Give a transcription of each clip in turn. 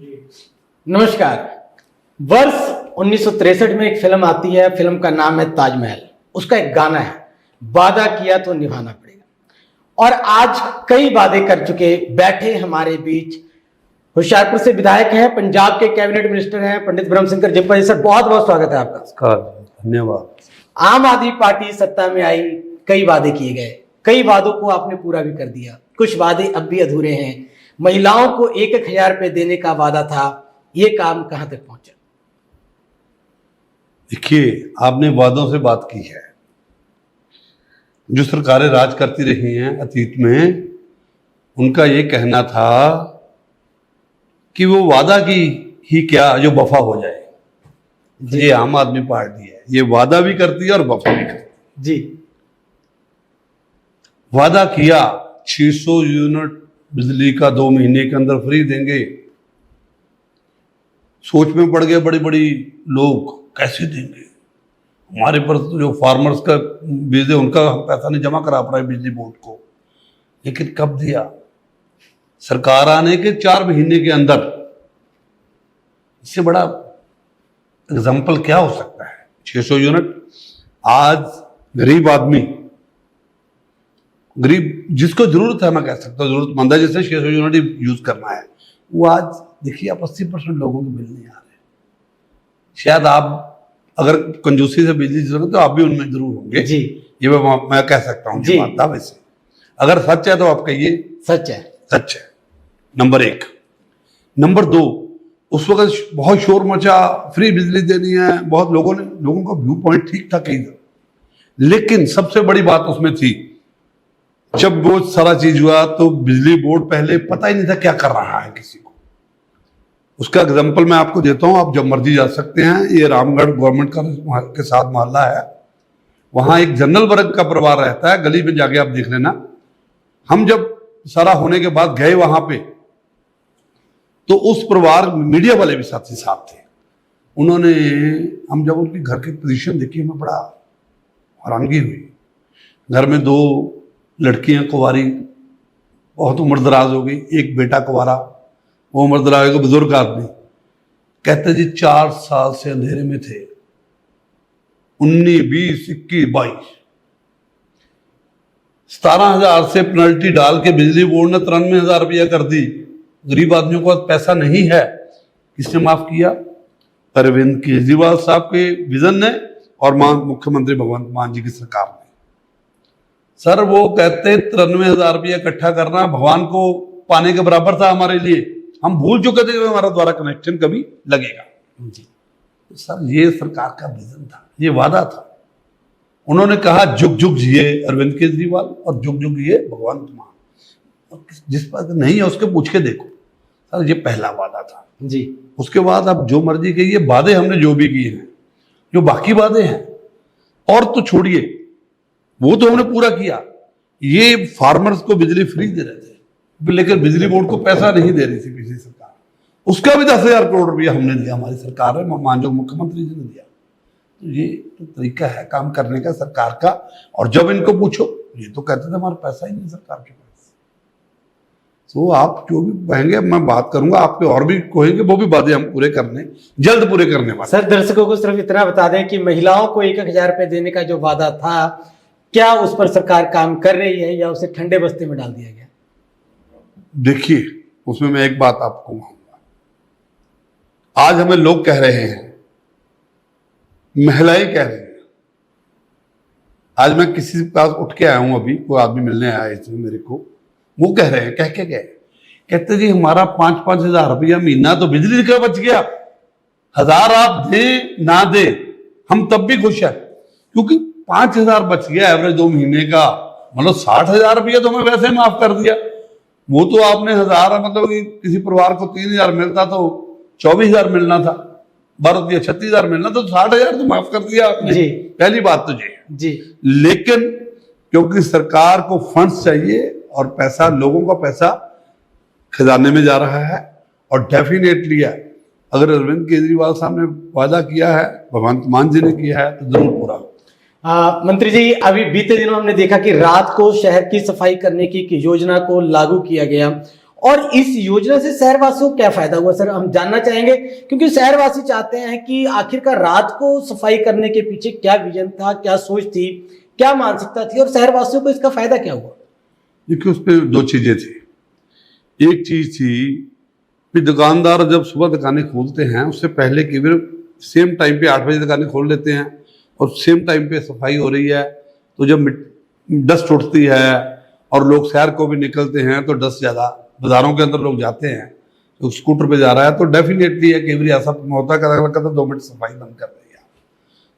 नमस्कार। वर्ष 1963 में एक फिल्म आती है, फिल्म का नाम है ताजमहल। उसका एक गाना है, वादा किया तो निभाना पड़ेगा। और आज कई वादे कर चुके बैठे हमारे बीच होशियारपुर से विधायक हैं, पंजाब के कैबिनेट मिनिस्टर हैं पंडित ब्रह्म शंकर जिप्पा जी। सर, बहुत बहुत स्वागत है आपका। धन्यवाद। आम आदमी पार्टी सत्ता में आई, कई वादे किए गए, कई वादों को आपने पूरा भी कर दिया, कुछ वादे अब भी अधूरे हैं। महिलाओं को 1,000 रुपए देने का वादा था, ये काम कहां तक पहुंचा? देखिए, आपने वादों से बात की है। जो सरकारें राज करती रही हैं अतीत में, उनका ये कहना था कि वो वादा की ही क्या जो वफा हो जाए। ये आम आदमी पार्टी है, ये वादा भी करती है और वफा भी करती है। जी, वादा किया 600 यूनिट बिजली का 2 महीने के अंदर फ्री देंगे। सोच में पड़ गए बड़ी बड़ी लोग, कैसे देंगे? हमारे पर तो जो फार्मर्स का बिजली, उनका हम पैसा नहीं जमा करा पा रहे बिजली बोर्ड को। लेकिन कब दिया? सरकार आने के 4 महीने के अंदर। इससे बड़ा एग्जाम्पल क्या हो सकता है? 600 यूनिट। आज गरीब आदमी, गरीब जिसको जरूरत है, मैं कह सकता हूँ जरूरतमंद है, जिससे 600 यूनिट यूज करना है, वो आज देखिए आप 80% लोगों के बिल नहीं आ रहे। शायद आप अगर कंजूसी से बिजली जरूरत तो आप भी उनमें जरूर होंगे जी। ये मैं कह सकता हूँ। वैसे अगर सच है तो आप कहिए। सच है, सच है। नंबर 1। नंबर 2, उस वक्त बहुत शोर मचा, फ्री बिजली देनी है, बहुत लोगों का व्यू पॉइंट ठीक था कई तरह। लेकिन सबसे बड़ी बात उसमें थी, जब वो सारा चीज हुआ तो बिजली बोर्ड पहले पता ही नहीं था क्या कर रहा है किसी को। उसका एग्जांपल मैं आपको देता हूं, आप जब मर्जी जा सकते हैं। ये रामगढ़ गवर्नमेंट के साथ मोहल्ला है, वहां एक जनरल वर्ग का परिवार रहता है, गली में जाके आप देख लेना। हम जब सारा होने के बाद गए वहां पे, तो उस परिवार मीडिया वाले भी साथ ही साथ थे। उन्होंने, हम जब उनके घर की पोजीशन देखी, हमें बड़ा हैरानगी हुई। घर में 2 लड़कियां कुंवारी, बहुत उम्र दराज हो गई, एक बेटा कुंवारा, वो उम्र दराज का बुजुर्ग आदमी। कहते जी 4 साल से अंधेरे में थे। 19, 20, 21, 22, 17,000 से पेनल्टी डाल के बिजली बोर्ड ने 93,000 रुपया कर दी। गरीब आदमियों को पैसा नहीं है। किसने माफ किया? अरविंद केजरीवाल साहब के विजन ने और मुख्यमंत्री भगवंत मान जी की सरकार ने। सर, वो कहते 93,000 रुपया इकट्ठा करना भगवान को पाने के बराबर था हमारे लिए। हम भूल चुके थे कि हमारा द्वारा कनेक्शन कभी लगेगा। जी। तो सर, ये सरकार का विजन था, ये वादा था। उन्होंने कहा जुग जुग जिए अरविंद केजरीवाल और जुग जुग जिए भगवंत मान। जिस पर नहीं है उसके पूछ के देखो। सर, ये पहला वादा था। जी। उसके बाद अब जो मर्जी कहिए, वादे हमने जो भी किए हैं, जो बाकी वादे हैं, और तो छोड़िए, वो तो हमने पूरा किया। ये फार्मर्स को बिजली फ्री दे रहे थे, लेकिन बिजली बोर्ड को पैसा नहीं दे रही थी पिछली सरकार। उसका भी 10,000 करोड़ रुपया हमने दिया, हमारी सरकार है, माननीय मुख्यमंत्री जी ने दिया। तो ये तो तरीका है काम करने का सरकार का। और जब इनको पूछो, ये तो कहते थे हमारा पैसा ही नहीं सरकार के पास। तो आप जो भी कहेंगे मैं बात करूंगा, आप पे और भी कहेंगे, वो भी वादे हम पूरे करने, जल्द पूरे करने वाले। सर, दर्शकों को सिर्फ इतना बता दें कि महिलाओं को 1,000 रुपए देने का जो वादा था, क्या उस पर सरकार काम कर रही है या उसे ठंडे बस्ते में डाल दिया गया? देखिए, उसमें मैं एक बात आपको कहूंगा। आज हमें लोग कह रहे हैं, महिलाएं कह रही हैं। आज मैं किसी के पास उठ के आया हूं, अभी कोई आदमी मिलने आया इसमें मेरे को, वो कह रहे हैं, कह के गए, कहते जी हमारा 5-5 हजार रुपया महीना तो बिजली का बच गया। 1000 आप दें ना दे, हम तब भी खुश है, क्योंकि 5,000 बच गया एवरेज 2 महीने का। मतलब 60,000 रुपया तो हमें वैसे माफ कर दिया। वो तो आपने 1000, मतलब किसी परिवार को 3,000 मिलता तो 24,000 मिलना था, 12 या 36,000 मिलना, तो 60,000 तो माफ कर दिया आपने। जी। पहली बात तो ये जी। लेकिन क्योंकि सरकार को फंड्स चाहिए और पैसा, लोगों का पैसा खजाने में जा रहा है, और डेफिनेटली है, अगर अरविंद केजरीवाल साहब ने वादा किया है, भगवंत मान जी ने किया है, तो जरूर पूरा हो। मंत्री जी, अभी बीते दिनों हमने देखा कि रात को शहर की सफाई करने की योजना को लागू किया गया और इस योजना से शहरवासियों को क्या फायदा हुआ सर, हम जानना चाहेंगे, क्योंकि शहरवासी चाहते हैं कि आखिरकार रात को सफाई करने के पीछे क्या विजन था, क्या सोच थी, क्या मानसिकता थी, और शहरवासियों को इसका फायदा क्या हुआ। देखिए, उसमें दो चीजें थी। एक चीज थी कि दुकानदार जब सुबह दुकानें खोलते हैं उससे पहले कि वे सेम टाइम पे 8 बजे दुकानें खोल लेते हैं और सेम टाइम पे सफाई हो रही है, तो जब डस्ट उठती है और लोग शहर को भी निकलते हैं तो डस्ट ज़्यादा, बाजारों के अंदर लोग जाते हैं, तो स्कूटर पे जा रहा है तो डेफिनेटली है, कई बार ऐसा होता है कि 2 मिनट सफाई बंद कर रही है।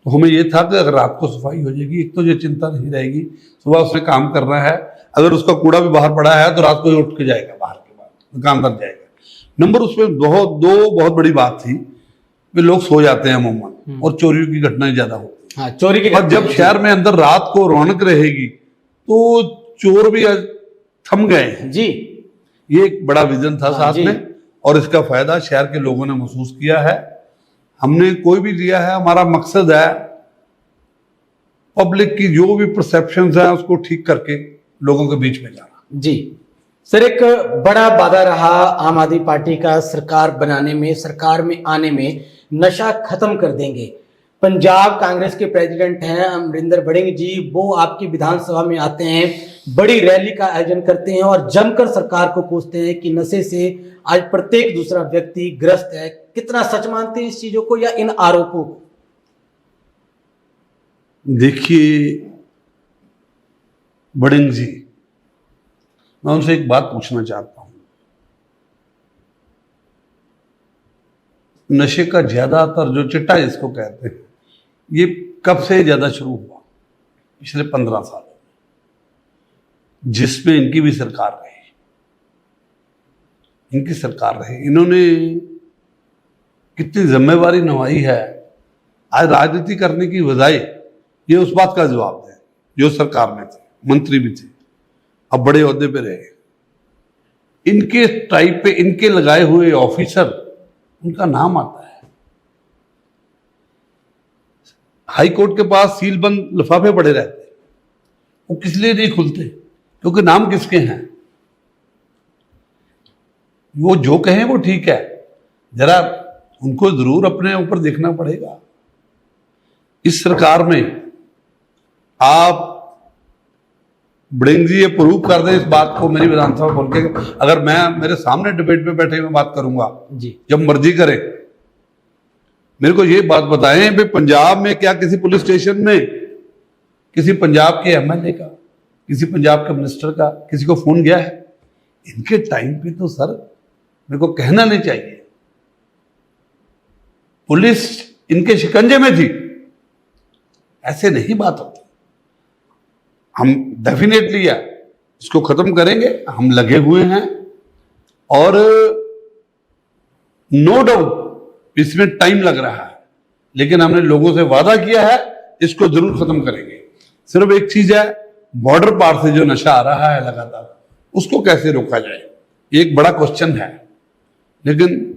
तो हमें ये था कि अगर रात को सफाई हो जाएगी, एक तो ये चिंता नहीं रहेगी, सुबह उसने काम करना है, अगर उसका कूड़ा भी बाहर पड़ा है तो रात को ही उठ के जाएगा, बाहर के बाद दुकानदार जाएगा। नंबर उसमें बहुत बड़ी बात थी कि लोग सो जाते हैं अमूमन और चोरियों की घटनाएं ज्यादा होती हैं। हाँ, चोरी की और जब शहर में अंदर रात को रौनक रहेगी तो चोर भी थम गए हैं जी। ये एक बड़ा विजन था साथ जी। में, और इसका फायदा शहर के लोगों ने महसूस किया है। हमने कोई भी लिया है, हमारा मकसद है पब्लिक की जो भी परसेप्शंस है उसको ठीक करके लोगों के बीच में जाना। जी सर, एक बड़ा वादा रहा आम आदमी पार्टी का सरकार बनाने में, सरकार में आने में, नशा खत्म कर देंगे। पंजाब कांग्रेस के प्रेसिडेंट हैं अमरिंदर वड़िंग जी, वो आपकी विधानसभा में आते हैं, बड़ी रैली का आयोजन करते हैं और जमकर सरकार को कोसते हैं कि नशे से आज प्रत्येक दूसरा व्यक्ति ग्रस्त है। कितना सच मानते हैं इस चीजों को या इन आरोपों को? देखिए वड़िंग जी, मैं उनसे एक बात पूछना चाहता हूं। नशे का ज्यादातर जो चिट्टा जिसको कहते हैं, ये कब से ज्यादा शुरू हुआ? पिछले 15 साल जिसमें इनकी भी सरकार रही, इनकी सरकार रही, इन्होंने कितनी जिम्मेवारी निभाई है। आज राजनीति करने की बजाय ये उस बात का जवाब दें जो सरकार में थे, मंत्री भी थे, अब बड़े ओहदे पे रहे, इनके टाइप पे इनके लगाए हुए ऑफिसर, उनका नाम आता है। हाई कोर्ट के पास सीलबंद लिफाफे पड़े रहते, वो किस लिए नहीं खुलते? क्योंकि नाम किसके हैं। वो जो कहें वो ठीक है, जरा उनको जरूर अपने ऊपर देखना पड़ेगा। इस सरकार में आप वड़िंग जी ये प्रूव कर दें इस बात को मेरी विधानसभा बोल के, अगर मैं मेरे सामने डिबेट पे बैठे मैं बात करूंगा जी, जब मर्जी करे, मेरे को ये बात बताएं भी पंजाब में क्या किसी पुलिस स्टेशन में किसी पंजाब के एमएलए का, किसी पंजाब के मिनिस्टर का किसी को फोन गया है? इनके टाइम पे तो सर मेरे को कहना नहीं चाहिए, पुलिस इनके शिकंजे में थी। ऐसे नहीं बात होती। हम डेफिनेटली है इसको खत्म करेंगे, हम लगे हुए हैं, और नो डाउट इसमें टाइम लग रहा है, लेकिन हमने लोगों से वादा किया है इसको जरूर खत्म करेंगे। सिर्फ एक चीज है, बॉर्डर पार से जो नशा आ रहा है लगातार, उसको कैसे रोका जाए, एक बड़ा क्वेश्चन है। लेकिन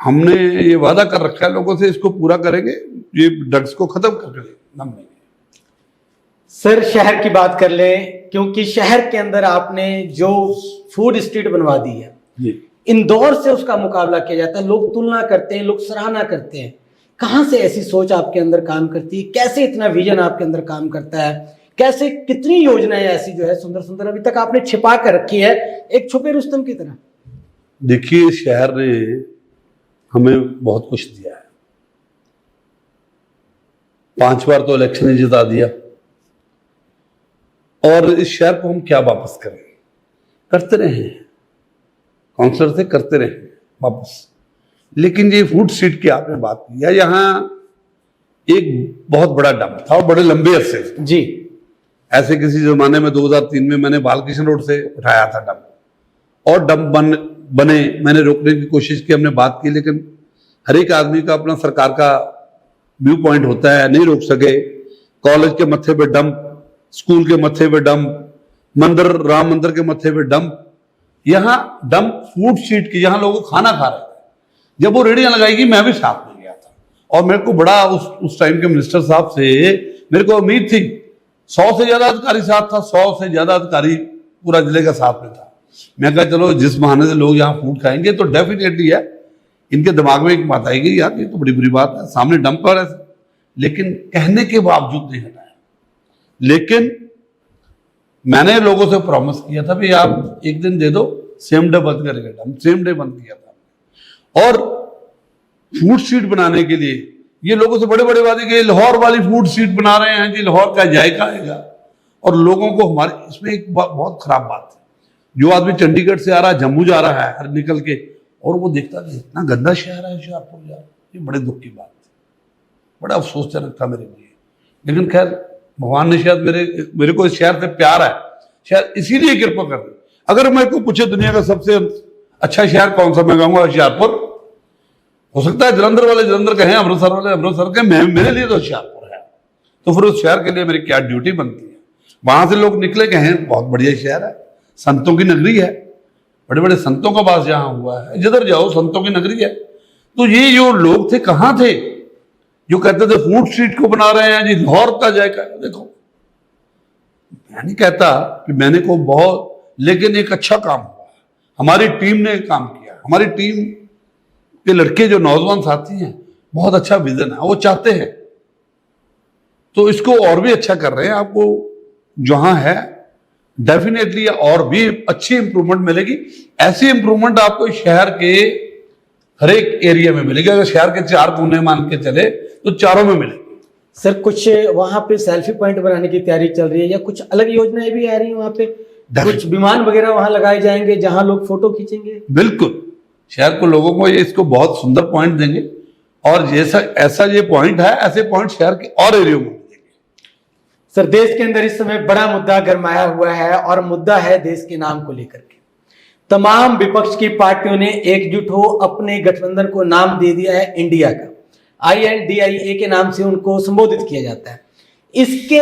हमने ये वादा कर रखा है लोगों से, इसको पूरा करेंगे, ये ड्रग्स को खत्म करके हम नहीं। सर शहर की बात कर ले, क्योंकि शहर के अंदर आपने जो फूड स्ट्रीट बनवा दी है, इंदौर से उसका मुकाबला किया जाता है, लोग तुलना करते हैं, लोग सराहना करते हैं। कहां से ऐसी सोच आपके अंदर काम करती है? कैसे इतना विजन आपके अंदर काम करता है? कैसे कितनी योजनाएं ऐसी जो है सुंदर सुंदर अभी तक आपने छिपा कर रखी है, एक छुपे रुस्तम की तरह? देखिए, शहर ने हमें बहुत कुछ दिया है। 5 बार तो इलेक्शन जिता दिया, और इस शहर को हम क्या वापस करें? करते रहे, काउंसलर से करते रहे वापस। लेकिन ये फूड स्ट्रीट की आपने बात की है, यहाँ एक बहुत बड़ा डंप था और बड़े लंबे अरसे जी। ऐसे किसी जमाने में 2003 में मैंने बालकृष्ण रोड से उठाया था डंप, और डंप बने, मैंने रोकने की कोशिश की, हमने बात की, लेकिन हर एक आदमी का अपना सरकार का व्यू पॉइंट होता है, नहीं रोक सके। कॉलेज के मत्थे पे डंप, स्कूल के मत्थे पे डंप, मंदिर, राम मंदिर के मत्थे पे डंप, यहाँ डंप फूड स्ट्रीट की, यहाँ लोग खाना खा रहे थे। जब वो रेडियां लगाएगी, मैं भी साथ में गया था, और मेरे को बड़ा उस टाइम के मिनिस्टर साहब से मेरे को उम्मीद थी, 100 से ज्यादा अधिकारी साथ था, 100 से ज्यादा अधिकारी पूरा जिले का साथ में था। मैं कहा चलो जिस बहाने से लोग यहाँ फूड खाएंगे तो डेफिनेटली है, इनके दिमाग में एक बात आएगी यार ये तो बड़ी बुरी बात है, सामने डंपर है, लेकिन कहने के बावजूद नहीं हटाया। लेकिन मैंने लोगों से प्रॉमिस किया था भी आप एक दिन दे दो, सेम डे बंद करेगा, हम सेम डे बंद किया था। और फूड स्ट्रीट बनाने के लिए ये लोगों से बड़े बड़े वादे कि लाहौर वाली फूड स्ट्रीट बना रहे हैं जी, लाहौर का जायका आएगा। और लोगों को हमारे इसमें एक बहुत खराब बात है, जो आदमी चंडीगढ़ से आ रहा है, जम्मू जा रहा है हर निकल के, और वो देखता कि इतना गंदा शहर है होशियारपुर यार, ये बड़े दुख की बात थी, बड़ा अफसोसजनक था मेरे लिए। लेकिन खैर भगवान ने शायद मेरे को इस शहर से प्यार है, शायद इसीलिए कृपा कर रही। अगर मेरे को पूछे दुनिया का सबसे अच्छा शहर कौन सा, मैं कहूंगा होशियारपुर। हो सकता है जलंधर वाले जलंधर कहें, अमृतसर वाले अमृतसर के, मेरे लिए तो होशियारपुर है। तो फिर उस शहर के लिए मेरी क्या ड्यूटी बनती है। वहां से लोग निकले कहें बहुत बढ़िया शहर है, संतों की नगरी है, बड़े बड़े संतों का वास जहां हुआ है, जिधर जाओ संतों की नगरी है। तो ये जो लोग थे कहां थे जो कहते थे फूड स्ट्रीट को बना रहे हैं जी, लाहौर का जायका। देखो मैं नहीं कहता कि मैंने को बहुत, लेकिन एक अच्छा काम हुआ, हमारी टीम ने काम किया, हमारी टीम के लड़के जो नौजवान साथी हैं, बहुत अच्छा विजन है, वो चाहते हैं, तो इसको और भी अच्छा कर रहे हैं। आपको जहां है डेफिनेटली और भी अच्छी इंप्रूवमेंट मिलेगी। ऐसी इंप्रूवमेंट आपको शहर के हर एक एरिया में मिलेगी। अगर शहर के 4 कोने मान के चले तो चारों में मिलेगी। सर कुछ वहां पे सेल्फी पॉइंट बनाने की तैयारी चल रही है या कुछ अलग योजनाएं भी आ रही हैं वहां पे? कुछ विमान वगैरह वहां लगाए जाएंगे जहां लोग फोटो खींचेंगे? बिल्कुल, शहर को लोगों को ये इसको बहुत सुंदर पॉइंट देंगे, और जैसा ऐसा ये पॉइंट है, ऐसे पॉइंट शहर के और एरियो में। सर देश के अंदर इस समय बड़ा मुद्दा गरमाया हुआ है, और मुद्दा है देश के नाम को लेकर के। तमाम विपक्ष की पार्टियों ने एकजुट हो अपने गठबंधन को नाम दे दिया है इंडिया का। INDIA के नाम से उनको संबोधित किया जाता है। इसके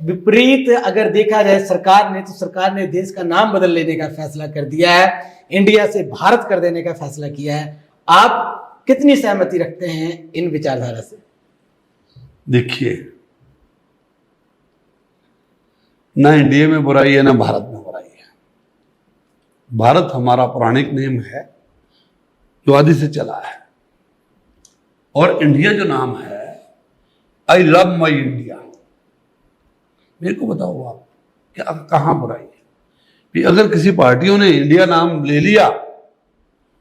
विपरीत अगर देखा जाए सरकार ने देश का नाम बदल लेने का फैसला कर दिया है, इंडिया से भारत कर देने का फैसला किया है। आप कितनी सहमति रखते हैं इन विचारधारा से? देखिए, ना इंडिया में बुराई है ना भारत में बुराई है। भारत हमारा पौराणिक नेम है जो आदि से चला है, और इंडिया जो नाम है, आई लव माई इंडिया। मेरे को बताओ आप क्या कहां बुराई है कि अगर किसी पार्टियों ने इंडिया नाम ले लिया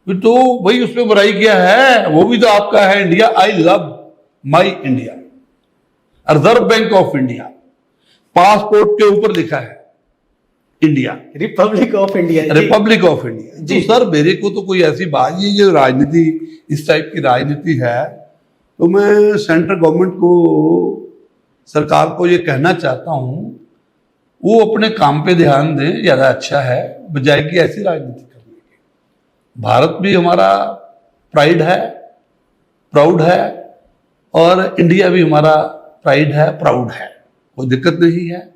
तो भाई उसमें बुराई क्या है? वो भी तो आपका है India. I love my India. Reserve bank of India, passport के ऊपर लिखा है India, Republic of India, Republic of India. तो सर मेरे को तो कोई ऐसी बात, ये जो राजनीति इस टाइप की राजनीति है, तो मैं सेंट्रल गवर्नमेंट को, सरकार को ये कहना चाहता हूं वो अपने काम पे ध्यान दें, ज्यादा अच्छा है बजाय कि ऐसी राजनीति करने के। भारत भी हमारा प्राइड है, प्राउड है, और इंडिया भी हमारा प्राइड है, प्राउड है, कोई दिक्कत नहीं है।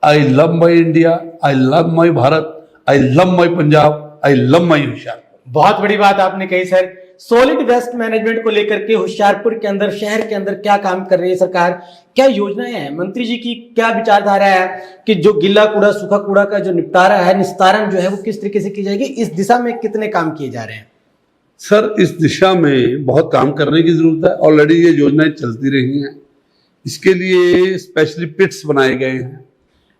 I love my India, I love my Bharat, I love my Punjab, I love my Hoshiarpur. बहुत बड़ी बात आपने कही सर। सॉलिड वेस्ट मैनेजमेंट को लेकर के होशियारपुर के अंदर, शहर के अंदर क्या काम कर रही है सरकार? क्या योजनाएं हैं? मंत्री जी की क्या विचारधारा है कि जो गीला कूड़ा सूखा कूड़ा का जो निपटारा है, निस्तारण जो है वो किस तरीके से की जाएगी? इस दिशा में कितने काम किए जा रहे हैं? सर इस दिशा में बहुत काम करने की जरूरत है। ऑलरेडी ये योजनाएं चलती रही हैं। इसके लिए स्पेशली पिट्स बनाए गए हैं।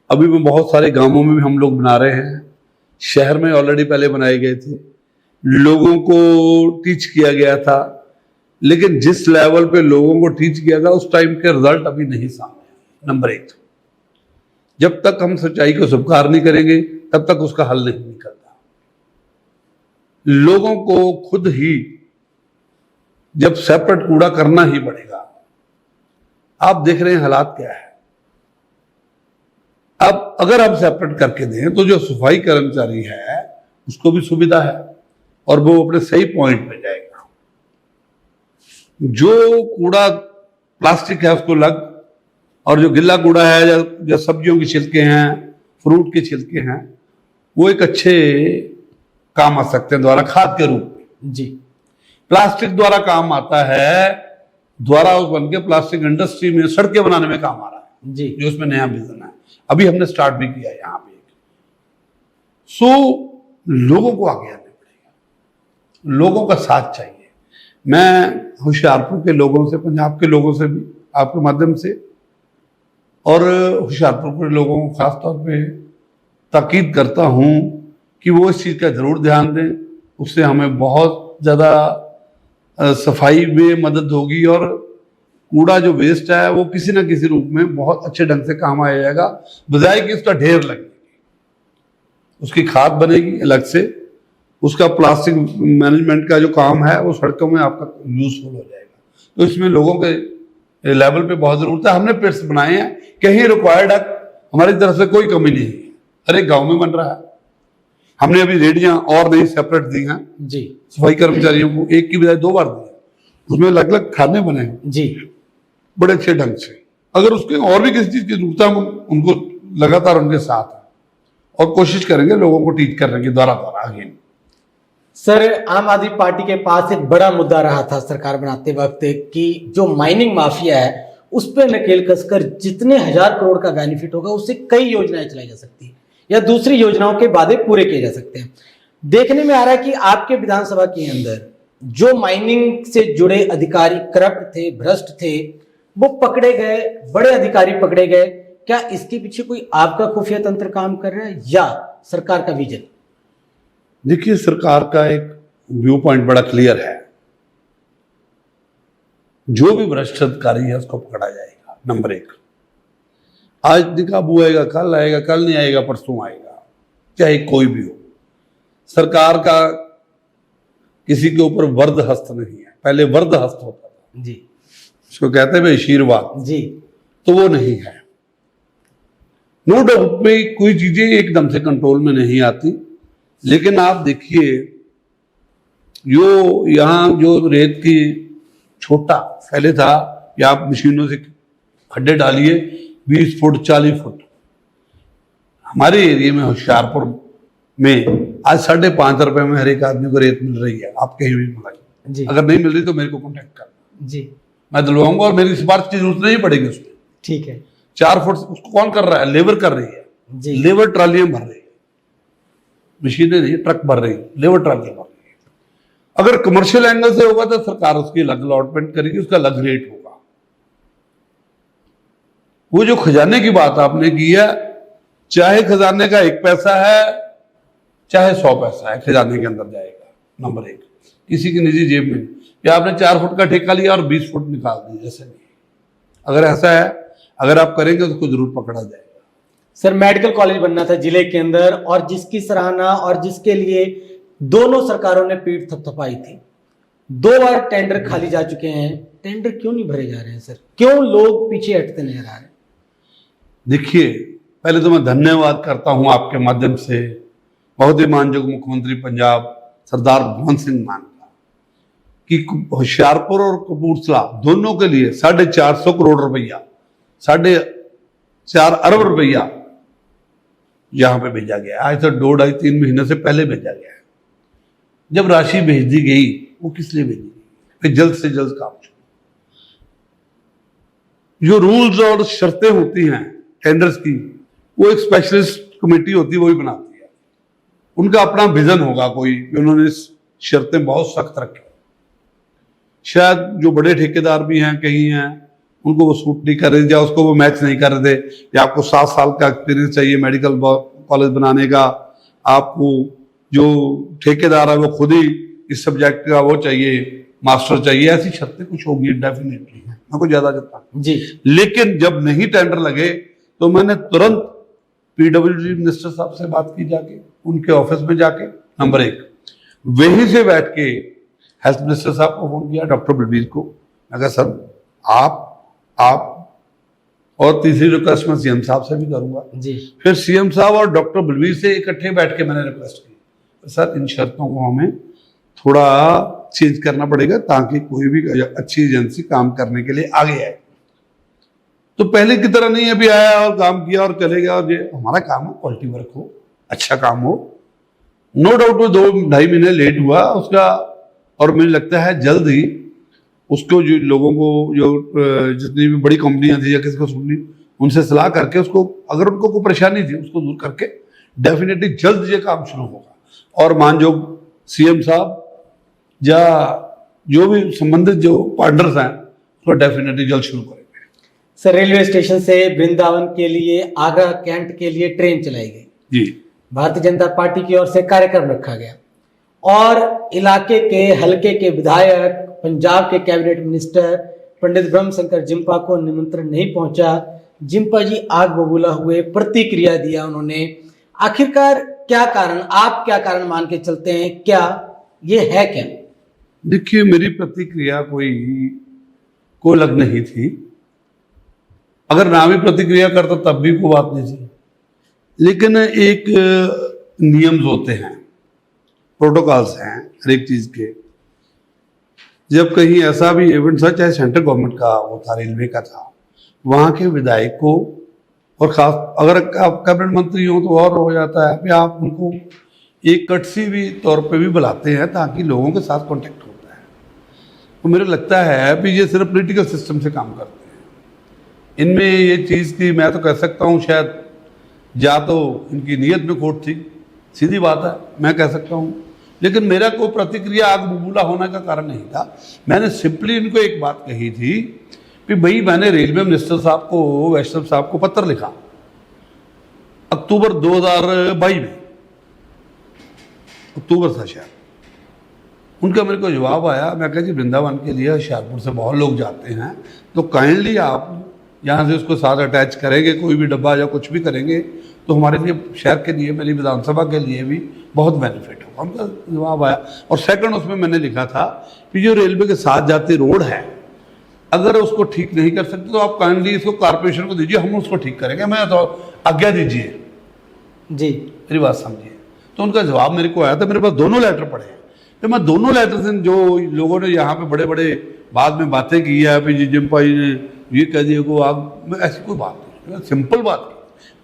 अभी भी बहुत सारे गांवों में भी हम लोग बना रहे हैं। शहर में ऑलरेडी पहले बनाए गए थे, लोगों को टीच किया गया था, लेकिन जिस लेवल पे लोगों को टीच किया था उस टाइम के रिजल्ट अभी नहीं सामने आए। नंबर 1, जब तक हम सच्चाई को स्वीकार नहीं करेंगे तब तक उसका हल नहीं निकलता। लोगों को खुद ही जब सेपरेट कूड़ा करना ही पड़ेगा। आप देख रहे हैं हालात क्या है। अब अगर हम सेपरेट करके दें तो जो सफाई कर्मचारी है उसको भी सुविधा है और वो अपने सही पॉइंट पे जाएगा। जो कूड़ा प्लास्टिक है उसको अलग, और जो गिल्ला कूड़ा है जो सब्जियों के छिलके हैं, फ्रूट के छिलके हैं, वो एक अच्छे काम आ सकते हैं द्वारा खाद के रूप में। जी, प्लास्टिक द्वारा काम आता है, द्वारा उस बन के प्लास्टिक इंडस्ट्री में सड़कें बनाने में काम आ रहा है जी, जो उसमें नया बिजनेस है। अभी हमने स्टार्ट भी किया है यहाँ पे। सो लोगों को आगे आना पड़ेगा, लोगों का साथ चाहिए। मैं होशियारपुर के लोगों से, पंजाब के लोगों से भी आपके माध्यम से, और होशियारपुर के लोगों को खासतौर पे ताकीद करता हूँ कि वो इस चीज़ का ज़रूर ध्यान दें। उससे हमें बहुत ज़्यादा सफाई में मदद होगी, और कूड़ा जो वेस्ट है वो किसी न किसी रूप में बहुत अच्छे ढंग से काम आ जाएगा, बजाय कि उसका ढेर लगे। उसकी खाद बनेगी अलग से, उसका प्लास्टिक मैनेजमेंट का जो काम है वो सड़कों में आपका यूजफुल हो जाएगा। तो इसमें लोगों के लेवल पे बहुत जरूरत है। हमने पिट्स बनाए हैं, कहीं रिक्वायर्ड है, हमारी तरफ से कोई कमी नहीं है, हर एक गाँव में बन रहा है। हमने अभी रेडियां और नई सेपरेट दी हैं जी, सफाई कर्मचारियों को, एक की बजाय 2 बार दी, उसमें अलग अलग खाने बने हैं जी, बड़े अच्छे ढंग से। अगर उसके और भी किसी चीज की जरूरत है, हम उनको लगातार उनके साथ हैं और कोशिश करेंगे लोगों को टीच करने की द्वारा आगे। सर, आम आदमी पार्टी के पास एक बड़ा मुद्दा रहा था सरकार बनाते वक्त कि जो माइनिंग माफिया है उस पर नकेल कसकर जितने 1000 करोड़ का बेनिफिट होगा उससे कई योजनाएं चलाई जा सकती है या दूसरी योजनाओं के वादे पूरे किए जा सकते हैं। देखने में आ रहा है कि आपके विधानसभा के अंदर जो माइनिंग से जुड़े अधिकारी करप्ट थे, भ्रष्ट थे, वो पकड़े गए, बड़े अधिकारी पकड़े गए। क्या इसके पीछे कोई आपका खुफिया तंत्र काम कर रहा है या सरकार का विजन? देखिए, सरकार का एक व्यू पॉइंट बड़ा क्लियर है, जो भी भ्रष्ट अधिकारी है उसको पकड़ा जाएगा। नंबर 1, आज निकाबू आएगा, कल आएगा, कल नहीं आएगा, परसों आएगा, चाहे कोई भी हो। सरकार का किसी के ऊपर वर्द हस्त नहीं है, पहले वर्द हस्त होता था जी, इसको कहते हैं आशीर्वाद जी, तो वो नहीं है। नो डाउट में कोई चीजें एकदम से कंट्रोल में नहीं आती, लेकिन आप देखिए जो यहाँ जो रेत की छोटा पहले था कि आप मशीनों से खड्डे डालिए 20 फुट 40 फुट, हमारे एरिया में होशियारपुर में आज 5.5 रुपए में हर एक आदमी को रेत मिल रही है। आप कहीं भी मिलाइए, अगर नहीं मिल रही तो मेरे को कॉन्टेक्ट करना जी, मैं दिलवाऊंगा और मेरी सिफारिश की जरूरत नहीं पड़ेगी उसमें। ठीक है, 4 फुट उसको कौन कर रहा है? लेबर कर रही है जी, लेबर ट्रालियां भर रही है, मशीनें नहीं, ट्रक भर रही है, लेबर ट्रालियां भर रही है। अगर कमर्शियल एंगल से होगा तो सरकार उसकी अलग अलॉटमेंट करेगी, उसका अलग रेट होगा। वो जो खजाने की बात आपने की है, चाहे खजाने का 1 पैसा है चाहे 100 पैसा है, खजाने के अंदर जाएगा। नंबर 1, किसी की निजी जेब में, या आपने 4 फुट का ठेका लिया और 20 फुट निकाल दिया, ऐसे नहीं। अगर ऐसा है, अगर आप करेंगे तो उसको जरूर पकड़ा जाएगा। सर, मेडिकल कॉलेज बनना था जिले के अंदर और जिसकी सराहना और जिसके लिए दोनों सरकारों ने पीठ थपथपाई थी, 2 बार टेंडर खाली जा चुके हैं। टेंडर क्यों नहीं भरे जा रहे हैं सर? क्यों लोग पीछे हटते नजर आ रहे हैं? देखिए, पहले तो मैं धन्यवाद करता हूं आपके माध्यम से बहुत ही मानयोग मुख्यमंत्री पंजाब सरदार भगवंत सिंह मान का, कि होशियारपुर और कपूरथला दोनों के लिए 450 करोड़ रुपया, 4.5 अरब रुपया यहां पे भेजा गया। आज तो 2-2.5-3 महीने से पहले भेजा गया है। जब राशि भेज दी गई, वो किस लिए भेजी गई? फिर जल्द से जल्द काम शुरू। जो रूल्स और शर्तें होती हैं टेंडर्स की, वो एक स्पेशलिस्ट कमेटी होती है, वही बनाती है। उनका अपना विजन होगा कोई, उन्होंने शर्तें बहुत सख्त रखी। शायद जो बड़े ठेकेदार भी हैं कहीं हैं, उनको वो सूट नहीं कर रहे, या उसको वो मैच नहीं कर रहे थे कि आपको 7 साल का एक्सपीरियंस चाहिए मेडिकल कॉलेज बनाने का, आपको जो ठेकेदार है वो खुद ही इस सब्जेक्ट का वो चाहिए, मास्टर चाहिए। ऐसी शर्तें कुछ होगी डेफिनेटली, मैं कुछ ज्यादा कहता जी। लेकिन जब नहीं टेंडर लगे तो मैंने तुरंत पीडब्ल्यूडी मिनिस्टर साहब से बात की, जाके उनके ऑफिस में जाके। नंबर 1, वहीं से बैठ के हेल्थ मिनिस्टर साहब को फोन किया, डॉक्टर बलबीर को। मैं कहा सर आप और तीसरी रिक्वेस्ट मैं सीएम साहब से भी करूंगा जी। फिर सीएम साहब और डॉक्टर बलबीर से इकट्ठे बैठ के मैंने रिक्वेस्ट की, सर इन शर्तों को हमें थोड़ा चेंज करना पड़ेगा ताकि कोई भी अच्छी एजेंसी काम करने के लिए आगे आए। तो पहले की तरह नहीं अभी आया और काम किया और चले गया। और ये हमारा काम है, क्वालिटी वर्क हो, अच्छा काम हो। नो डाउट वो 2-2.5 महीने लेट हुआ उसका, और मुझे लगता है जल्द ही उसको जो लोगों को जो जितनी भी बड़ी कंपनियां थी या किसी को सुननी, उनसे सलाह करके उसको, अगर उनको कोई परेशानी थी उसको दूर करके डेफिनेटली जल्द ये काम शुरू होगा और मानजोग सीएम साहब या जो भी संबंधित जो पार्टनर्स हैं वो डेफिनेटली जल्द शुरू करेंगे। सर, रेलवे स्टेशन से वृंदावन के लिए, आगरा कैंट के लिए ट्रेन चलाई गई जी। भारतीय जनता पार्टी की ओर से कार्यक्रम रखा गया और इलाके के हलके के विधायक, पंजाब के कैबिनेट मिनिस्टर पंडित ब्रह्म शंकर जिम्पा को निमंत्रण नहीं पहुंचा। जिम्पा जी आग बबूला हुए, प्रतिक्रिया दिया उन्होंने। आखिरकार क्या कारण, आप क्या कारण मान के चलते हैं, क्या ये है क्या? देखिए, मेरी प्रतिक्रिया को अलग नहीं थी। अगर ना भी प्रतिक्रिया करता तब भी कोई बात नहीं थी, लेकिन एक नियम होते हैं, प्रोटोकॉल्स हैं हर एक चीज के। जब कहीं ऐसा भी इवेंट था, चाहे सेंट्रल गवर्नमेंट का वो था, रेलवे का था, वहां के विधायक को, और खास अगर आप कैबिनेट मंत्री हो तो और हो जाता है कि आप उनको एक कटसी भी तौर पे भी बुलाते हैं ताकि लोगों के साथ कांटेक्ट होता है। तो मुझे लगता है कि ये सिर्फ पॉलिटिकल सिस्टम से काम करते हैं। इनमें ये चीज़ की मैं तो कह सकता हूँ शायद या तो इनकी नीयत में खोट थी, सीधी बात है, मैं कह सकता हूँ। लेकिन मेरा कोई प्रतिक्रिया आग बबूला होने का कारण नहीं था। मैंने सिंपली इनको एक बात कही थी कि भाई मैंने रेलवे मिनिस्टर साहब को, वैष्णव साहब को पत्र लिखा अक्टूबर 2022 में, अक्टूबर था शायद। उनका मेरे को जवाब आया, मैं कहा जी वृंदावन के लिए होशियारपुर से बहुत लोग जाते हैं, तो काइंडली आप यहाँ से उसको साथ अटैच करेंगे, कोई भी डब्बा या कुछ भी करेंगे तो हमारे लिए, शहर के लिए, मेरी विधानसभा के लिए भी बहुत बेनिफिट होगा। उनका जवाब आया। और सेकंड उसमें मैंने लिखा था कि जो रेलवे के साथ जाती रोड है, अगर उसको ठीक नहीं कर सकते तो आप काइंडली इसको कारपोरेशन को दीजिए, हम उसको ठीक करेंगे, मैं तो आज्ञा दीजिए जी, मेरी बात समझिए। तो उनका जवाब मेरे को आया था, मेरे पास दोनों लेटर पड़े हैं। तो मैं दोनों लेटर से, जो लोगों ने यहाँ पे बड़े बड़े बाद में बातें की है कि जी जिम्पा जी ने ये कह दिया को आग, मैं ऐसी कोई बात नहीं, सिंपल बात की।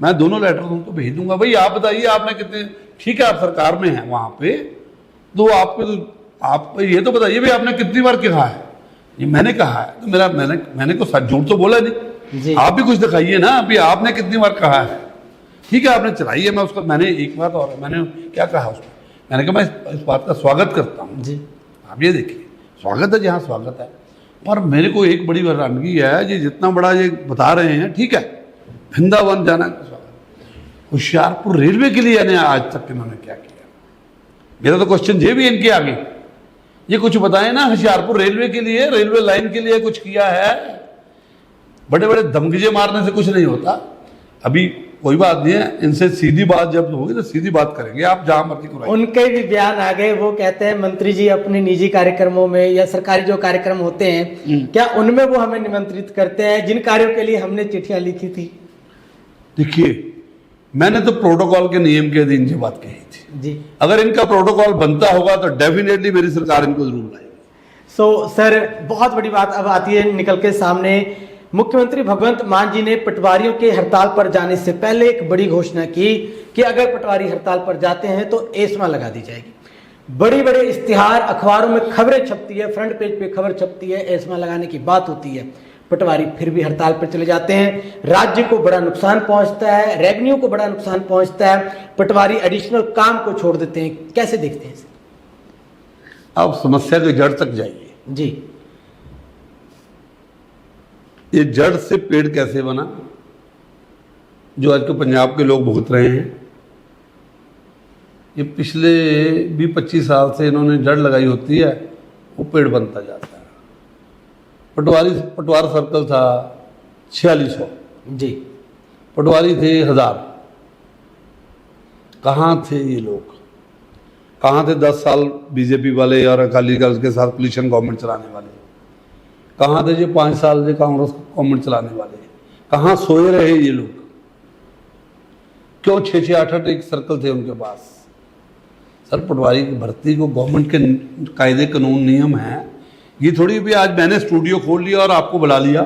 मैं दोनों लेटर उनको भेज दूंगा। भाई आप बताइए आपने कितने, ठीक है आप सरकार में हैं वहाँ पे, तो आपको तो आप ये तो बताइए भाई आपने कितनी बार कहा है, ये मैंने कहा है तो मेरा मैंने को सच झूठ तो बोला नहीं। आप भी कुछ दिखाइए ना, अभी आपने कितनी बार कहा है। ठीक है आपने चलाई है, मैं उसका, मैंने एक बात और, मैंने क्या कहा उसको, मैंने कहा मैं इस बात का स्वागत करता हूँ जी। आप ये देखिए, स्वागत है जहाँ स्वागत है। और मेरे को एक बड़ी हैरानगी है, ये जितना बड़ा ये बता रहे हैं, ठीक है वृंदावन जाना का स्वागत, होशियारपुर रेलवे के लिए यानी आज तक इन्होंने क्या किया? मेरा तो क्वेश्चन ये भी इनके आगे, ये कुछ बताएं ना, होशियारपुर रेलवे के लिए, रेलवे लाइन के लिए कुछ किया है? बड़े बड़े दमगीजे मारने से कुछ नहीं होता। अभी कोई बात नहीं है, इनसे सीधी बात जब होगी तो सीधी बात करेंगे, आप जहां मर्जी कराइए। उनके भी बयान आ गए, वो कहते हैं मंत्री जी अपने निजी कार्यक्रमों में या सरकारी जो कार्यक्रम होते हैं, क्या उनमें वो हमें निमंत्रित करते हैं जिन कार्यों के लिए हमने चिट्ठियां लिखी थी? देखिए, मैंने तो प्रोटोकॉल के नियम के अधीन से बात कही थी जी। अगर इनका प्रोटोकॉल बनता होगा तो डेफिनेटली मेरी सरकार इनको जरूर लाएगी। सर, बहुत बड़ी बात अब आती है निकल के सामने। मुख्यमंत्री भगवंत मान जी ने पटवारियों के हड़ताल पर जाने से पहले एक बड़ी घोषणा की कि अगर पटवारी हड़ताल पर जाते हैं तो एस्मा लगा दी जाएगी। बड़े बड़े इश्तिहार, अखबारों में खबरें छपती है, फ्रंट पेज पे खबर छपती है, एस्मा लगाने की बात होती है, पटवारी फिर भी हड़ताल पर चले जाते हैं। राज्य को बड़ा नुकसान पहुंचता है, रेवेन्यू को बड़ा नुकसान पहुंचता है, पटवारी एडिशनल काम को छोड़ देते हैं। कैसे देखते हैं? आप समस्या के जड़ तक जाइए जी। ये जड़ से पेड़ कैसे बना, जो आज के पंजाब के लोग भुगत रहे हैं? ये पिछले 20-25 साल से इन्होंने जड़ लगाई होती है, वो पेड़ बनता जाता है। पटवार सर्कल था 4600 जी, पटवारी थे 1000। कहाँ थे ये लोग? कहाँ थे 10 साल बीजेपी वाले और अकाली दल के साथ कोलिशन गवर्नमेंट चलाने वाले? कहाँ थे ये 5 साल से कांग्रेस गवर्नमेंट चलाने वाले? कहाँ सोए रहे ये लोग? क्यों 6-6, 8-8 एक सर्कल थे उनके पास? सर, पटवारी की भर्ती को गवर्नमेंट के कायदे कानून नियम हैं। ये थोड़ी भी आज मैंने स्टूडियो खोल लिया और आपको बुला लिया,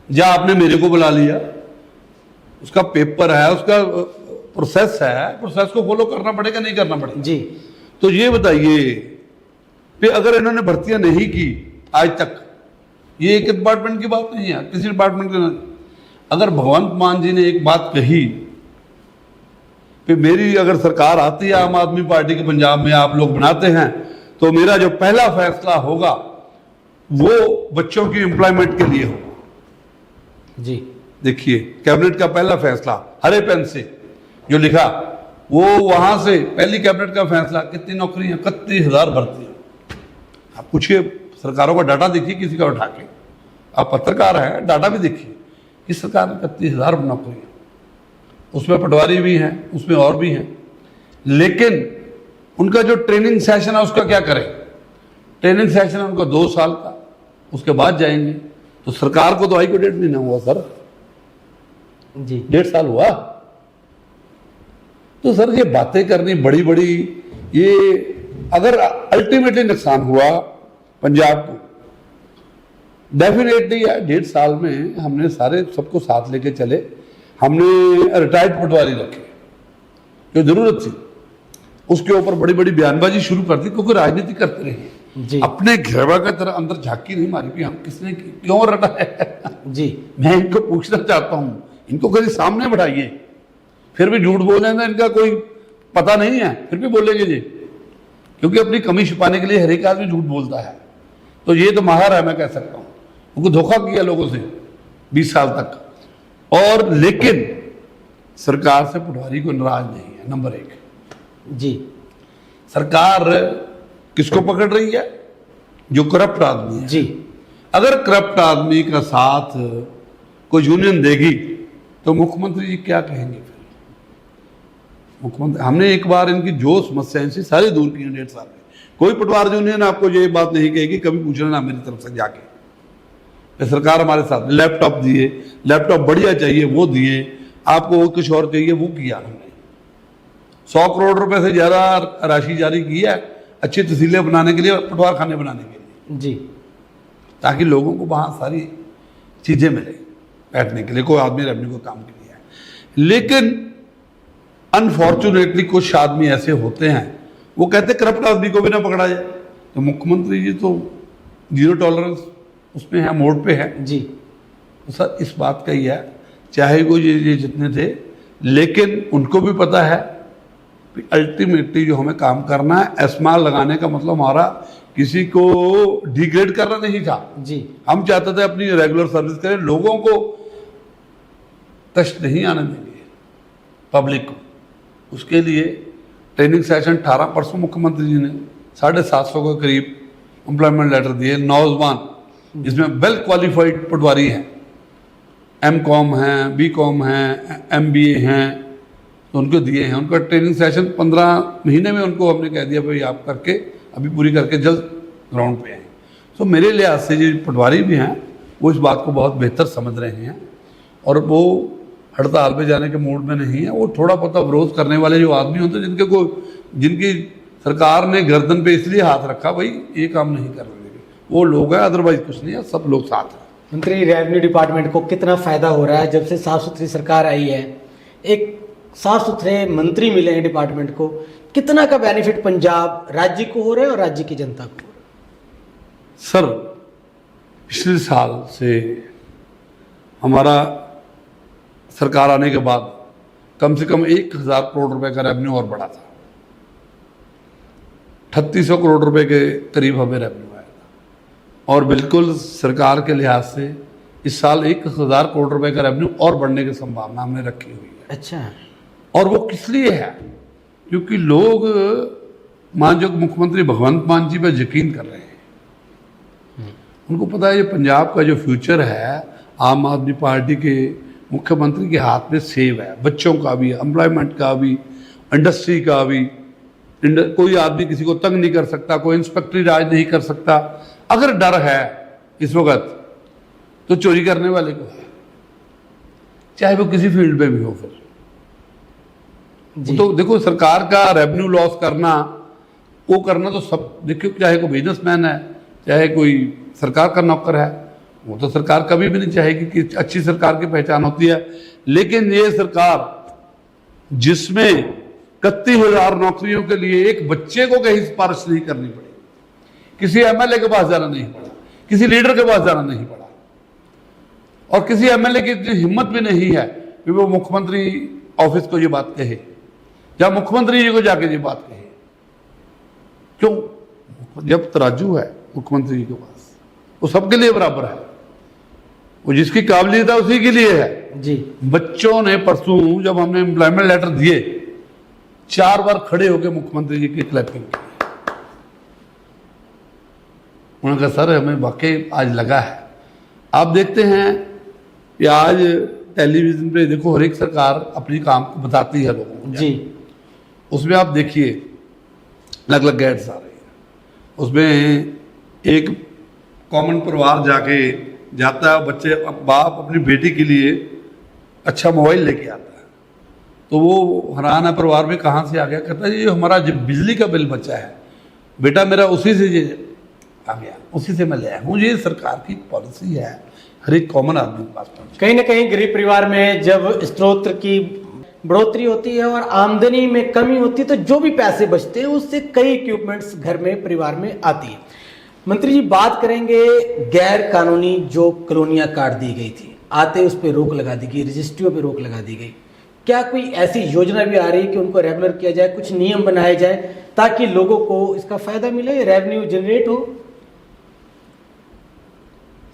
या आपने मेरे को बुला लिया। उसका पेपर है, उसका प्रोसेस है, प्रोसेस को फॉलो करना पड़ेगा, नहीं करना पड़ेगा जी। तो ये बताइए कि अगर इन्होंने भर्तियां नहीं की आज तक, ये एक डिपार्टमेंट की बात नहीं है, किसी डिपार्टमेंट की। अगर भगवंत मान जी ने एक बात कही कि मेरी अगर सरकार आती है आम आदमी पार्टी के पंजाब में, आप लोग बनाते हैं, तो मेरा जो पहला फैसला होगा वो बच्चों की एम्प्लॉयमेंट के लिए होगा। जी देखिए कैबिनेट का पहला फैसला हरे पेन से जो लिखा, वो वहां से पहली कैबिनेट का फैसला, कितनी नौकरियां, 31,000 भर्तियां। आप पूछिए सरकारों का डाटा देखिए किसी का उठा के, आप पत्रकार हैं, डाटा भी देखिए, इस सरकार ने 31,000 नौकरियां, उसमें पटवारी भी हैं, उसमें और भी हैं। लेकिन उनका जो ट्रेनिंग सेशन है उसका क्या करें? ट्रेनिंग सेशन है उनका 2 साल का, उसके बाद जाएंगे। तो सरकार को तो आई को डेट नहीं ना हुआ सर, जी 1.5 साल हुआ। तो सर ये बातें करनी बड़ी बड़ी, ये अगर अल्टीमेटली नुकसान हुआ पंजाब को, डेफिनेटली यार 1.5 साल में हमने सारे सबको साथ लेके चले, हमने रिटायर्ड पटवारी रखे जो जरूरत थी, उसके ऊपर बड़ी बड़ी बयानबाजी शुरू कर दी, क्योंकि राजनीति करते रहे जी अपने घेरवा की तरह अंदर झांकी नहीं मारी कि हम किसने क्यों रटा है। जी मैं इनको पूछना चाहता हूं, इनको कभी सामने बढ़ाइए, फिर भी झूठ बोलेंगे, इनका कोई पता नहीं है फिर भी बोलेंगे जी, क्योंकि अपनी कमी छिपाने के लिए हर एक आदमी झूठ बोलता है। तो ये तो माहिर है, मैं कह सकता हूं, उनको धोखा किया लोगों से 20 साल तक। और लेकिन सरकार से पटवारी को नाराज नहीं है। नंबर 1, जी सरकार किसको पकड़ रही है? जो करप्ट आदमी है। जी अगर करप्ट आदमी का साथ कोई यूनियन देगी तो मुख्यमंत्री जी क्या कहेंगे फिर? मुख्यमंत्री, हमने एक बार इनकी जो समस्याएं थी सारी दूर की 1.5 साल में। कोई पटवार यूनियन आपको ये बात नहीं कहेगी, कभी पूछना ना मेरी तरफ से जाके। सरकार हमारे साथ लैपटॉप दिए, लैपटॉप बढ़िया चाहिए वो दिए, आपको वो कुछ और चाहिए वो किया हमने। 100 करोड़ रुपए से ज्यादा राशि जारी की है अच्छी तहसीलें बनाने के लिए, पटवार खाने बनाने के लिए, जी ताकि लोगों को वहां सारी चीजें मिले बैठने के लिए, कोई आदमी रेवेन्यू को काम के लिए है। लेकिन अनफॉर्चुनेटली कुछ आदमी ऐसे होते हैं, वो कहते करप्ट आदमी को भी ना पकड़ा जाए। तो मुख्यमंत्री जी तो 0 टॉलरेंस उसमें है, मोड पे है जी। तो सर इस बात का ही है, चाहे वो ये जितने थे, लेकिन उनको भी पता है कि अल्टीमेटली जो हमें काम करना है, एस्मा लगाने का मतलब हमारा किसी को डिग्रेड करना नहीं था जी। हम चाहते थे अपनी रेगुलर सर्विस करें, लोगों को कष्ट नहीं आने देंगे, पब्लिक को। उसके लिए ट्रेनिंग सेशन 18 परसों मुख्यमंत्री जी ने 750 के करीब एम्प्लॉयमेंट लेटर दिए, नौजवान जिसमें वेल क्वालिफाइड पटवारी हैं, M.Com हैं, B.Com हैं, MBA हैं, तो उनको दिए हैं। उनका ट्रेनिंग सेशन 15 महीने में उनको हमने कह दिया भाई आप करके अभी पूरी करके जल्द ग्राउंड पे आए। तो मेरे लिहाज से जो पटवारी भी हैं वो इस बात को बहुत बेहतर समझ रहे हैं और वो हड़ताल पे जाने के मूड में नहीं है। वो थोड़ा पता विरोध करने वाले जो आदमी होते हैं जिनकी सरकार ने गर्दन पे इसलिए हाथ रखा भाई ये काम नहीं कर रहे, वो लोग हैं, अदरवाइज कुछ नहीं है, सब लोग साथ हैं। मंत्री, रेवेन्यू डिपार्टमेंट को कितना फायदा हो रहा है जब से साफ सुथरी सरकार आई है, एक साफ सुथरे मंत्री मिले हैं डिपार्टमेंट को, कितना का बेनिफिट पंजाब राज्य को हो रहा है और राज्य की जनता को? सर पिछले साल से हमारा सरकार आने के बाद कम से कम 1,000 करोड़ रुपए का रेवेन्यू और बढ़ा था। 3,800 करोड़ रुपए के करीब हमें रेवेन्यू आया था और बिल्कुल सरकार के लिहाज से इस साल 1,000 करोड़ रुपए का रेवेन्यू और बढ़ने की संभावना हमने रखी हुई है। अच्छा। और वो किस लिए है? क्योंकि लोग माननीय मुख्यमंत्री भगवंत मान जी पर यकीन कर रहे हैं। उनको पता है ये पंजाब का जो फ्यूचर है आम आदमी पार्टी के मुख्यमंत्री के हाथ में सेव है, बच्चों का भी, एम्प्लॉयमेंट का भी, इंडस्ट्री का भी। कोई आदमी किसी को तंग नहीं कर सकता, कोई इंस्पेक्टरी राज नहीं कर सकता। अगर डर है इस वक्त तो चोरी करने वाले को है, चाहे वो किसी फील्ड पे भी हो। फिर तो देखो सरकार का रेवेन्यू लॉस करना, वो करना तो सब, देखो चाहे कोई बिजनेसमैन है, चाहे कोई सरकार का नौकर है, वो तो सरकार कभी भी नहीं चाहेगी कि अच्छी सरकार की पहचान होती है। लेकिन ये सरकार जिसमें 31,000 नौकरियों के लिए एक बच्चे को कहीं सिफारिश नहीं करनी पड़ी, किसी एमएलए के पास जाना नहीं पड़ा, किसी लीडर के पास जाना नहीं पड़ा, और किसी एमएलए की इतनी हिम्मत भी नहीं है कि वो मुख्यमंत्री ऑफिस को ये बात कहे या मुख्यमंत्री जी को जाके ये बात कही? क्यों? जब तराजू है मुख्यमंत्री जी के पास, वो सबके लिए बराबर है, वो जिसकी काबिलियत है उसी के लिए है जी। बच्चों ने परसों जब हमने एम्प्लॉयमेंट लेटर दिए, 4 बार खड़े होकर मुख्यमंत्री जी की क्लैपिंग की। उन्होंने कहा सर हमें वाकई आज लगा है। आप देखते हैं कि आज टेलीविजन पे देखो, हर एक सरकार अपनी काम को बताती है लोगों को जी। उसमें आप देखिए अलग अलग गैड्स आ रही है, उसमें एक कॉमन परिवार जाता है, बच्चे बाप अपनी बेटी के लिए अच्छा मोबाइल लेके आता है, तो वो हैरान है परिवार में कहाँ से आ गया, कहता है ये हमारा जब बिजली का बिल बचा है बेटा मेरा, उसी से ये आ गया, उसी से मैं ले आया हूँ। ये सरकार की पॉलिसी है, हर एक कॉमन आदमी के पास पहुंचे। कहीं ना कहीं गरीब परिवार में जब स्त्रोत्र की बढ़ोतरी होती है और आमदनी में कमी होती है, तो जो भी पैसे बचते हैं उससे कई इक्विपमेंट्स घर में परिवार में आती है। मंत्री जी, बात करेंगे गैर कानूनी जो कॉलोनियां काट दी गई थी, आते उस पर रोक लगा दी गई, रजिस्ट्रियों पर रोक लगा दी गई। क्या कोई ऐसी योजना भी आ रही है कि उनको रेगुलर किया जाए, कुछ नियम बनाए जाए ताकि लोगों को इसका फायदा मिले, रेवेन्यू जनरेट हो?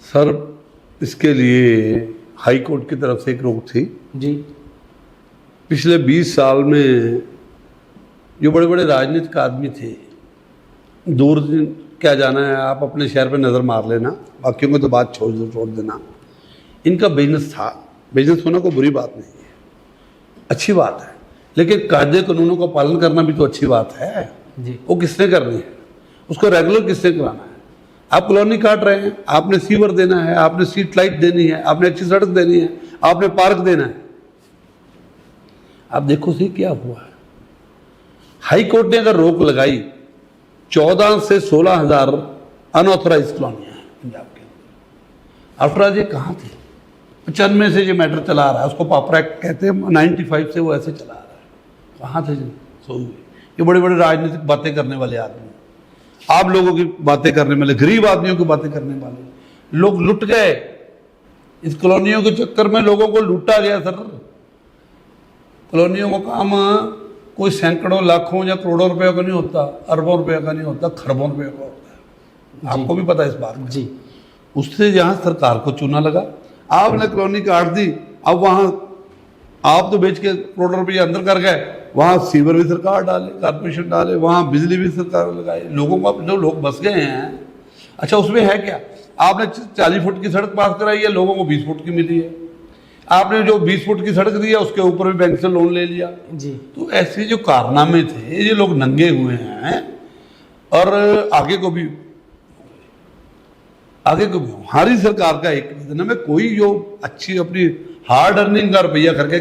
सर इसके लिए हाई कोर्ट की तरफ से एक रोक थी जी। पिछले 20 साल में जो बड़े बड़े राजनीतिक आदमी थे, दूर क्या जाना है, आप अपने शहर पे नज़र मार लेना, बाकियों को तो बात छोड़ देना। इनका बिजनेस था, बिजनेस होना कोई बुरी बात नहीं है, अच्छी बात है, लेकिन कायदे कानूनों का पालन करना भी तो अच्छी बात है जी। वो किसने करनी है, उसको रेगुलर किसने कराना है? आप कॉलोनी काट रहे हैं, आपने सीवर देना है, आपने स्ट्रीट लाइट देनी है, आपने अच्छी सड़क देनी है, आपने पार्क देना है। आप देखो सही क्या हुआ है। हाई कोर्ट ने अगर रोक लगाई, 14 से 16,000 अनऑथराइज कॉलोनियां हैं पंजाब के अंदर। अफराज ये कहाँ थे? 95 से ये मैटर चला रहा है, उसको पापर एक्ट कहते हैं, 95 से वो ऐसे चला रहा है। कहाँ थे ये बड़े बड़े राजनीतिक बातें करने वाले आदमी, आप लोगों की बातें करने वाले, गरीब आदमियों की बातें करने वाले लोग लुट गए। इस कॉलोनियों के चक्कर में लोगों को लूटा गया सर। कॉलोनियों का काम कोई सैकड़ों लाखों या करोड़ों रुपए का नहीं होता, अरबों रुपए का नहीं होता, खरबों रुपए का होता है। आपको भी पता है इस बात का जी। उससे जहां सरकार को चूना लगा, आपने कॉलोनी काट दी, अब वहां आप तो बेच के करोड़ों रुपये अंदर कर गए, वहां सीवर भी सरकार डाले, कारपोरेशन डाले, वहां बिजली भी सरकार लगाए, लोगों का जो लोग बस गए हैं। अच्छा उसमें है क्या? आपने 40 फुट की सड़क पास कराई है, लोगों को 20 फुट की मिली है। आपने जो 20 फुट की सड़क दी है उसके ऊपर भी बैंक से लोन ले लिया जी। तो ऐसे जो कारनामे थे, ये लोग नंगे हुए हैं और आगे को भी हमारी सरकार का एक निवेदन में कोई जो अच्छी अपनी हार्ड अर्निंग का रुपया करके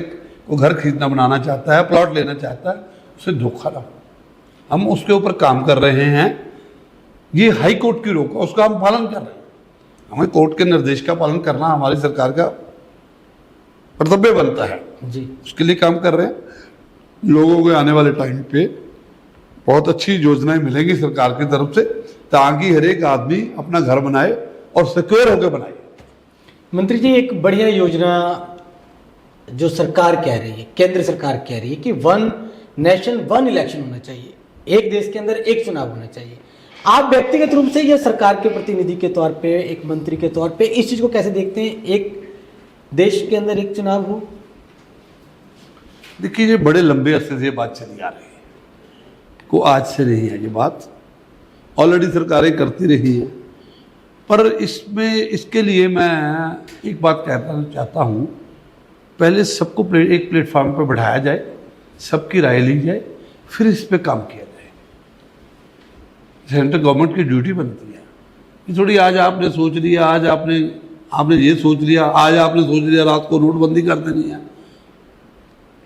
वो घर खरीदना बनाना चाहता है, प्लॉट लेना चाहता है, उसे धोखा ना। हम उसके ऊपर काम कर रहे हैं। ये हाई कोर्ट की रोक है, उसका हम पालन कर रहे हैं। हमें कोर्ट के निर्देश का पालन करना हमारी सरकार का कर्तव्य बनता है जी। उसके लिए काम कर रहे हैं। लोगों को आने वाले टाइम पे बहुत अच्छी योजनाएं मिलेंगी सरकार की तरफ से, ताकि हर एक आदमी अपना घर बनाए और सिक्योर होकर बनाए। मंत्री जी, एक बढ़िया योजना जो सरकार कह रही है, केंद्र सरकार कह रही है कि 1 नेशन 1 इलेक्शन होना चाहिए, एक देश के अंदर एक चुनाव होना चाहिए। आप व्यक्तिगत रूप से या सरकार के प्रतिनिधि के तौर पे, एक मंत्री के तौर पे इस चीज को कैसे देखते हैं, एक देश के अंदर एक चुनाव हो? देखिए, ये बड़े लंबे अरसे से ये बात चली आ रही है, को आज से नहीं है ये बात, ऑलरेडी सरकारें करती रही हैं। पर इसके लिए मैं एक बात कहना चाहता हूँ, पहले सबको एक प्लेटफॉर्म पर बैठाया जाए, सबकी राय ली जाए, फिर इस पर काम किया जाए। सेंट्रल गवर्नमेंट की ड्यूटी बनती है कि थोड़ी आज आपने सोच लिया, आज आपने ये सोच लिया, आज आपने सोच लिया रात को नोटबंदी कर देनी है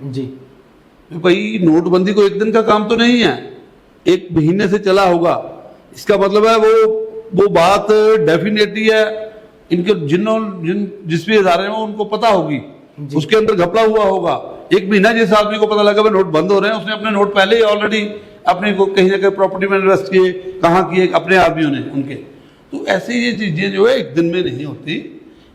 जी। भाई नोटबंदी को एक दिन का काम तो नहीं है, 1 महीने से चला होगा। इसका मतलब है वो बात डेफिनेटली है, इनके जिस भी इदारे में उनको पता होगी, उसके अंदर घपला हुआ होगा। 1 महीना जिस आदमी को पता लगा भाई नोट बंद हो रहे हैं, उसने अपने नोट पहले ही ऑलरेडी अपने को कहीं ना कहीं प्रॉपर्टी में इन्वेस्ट किए, कहाँ किए, अपने आदमियों ने उनके। तो ऐसी ये चीजें जो है एक दिन में नहीं होती।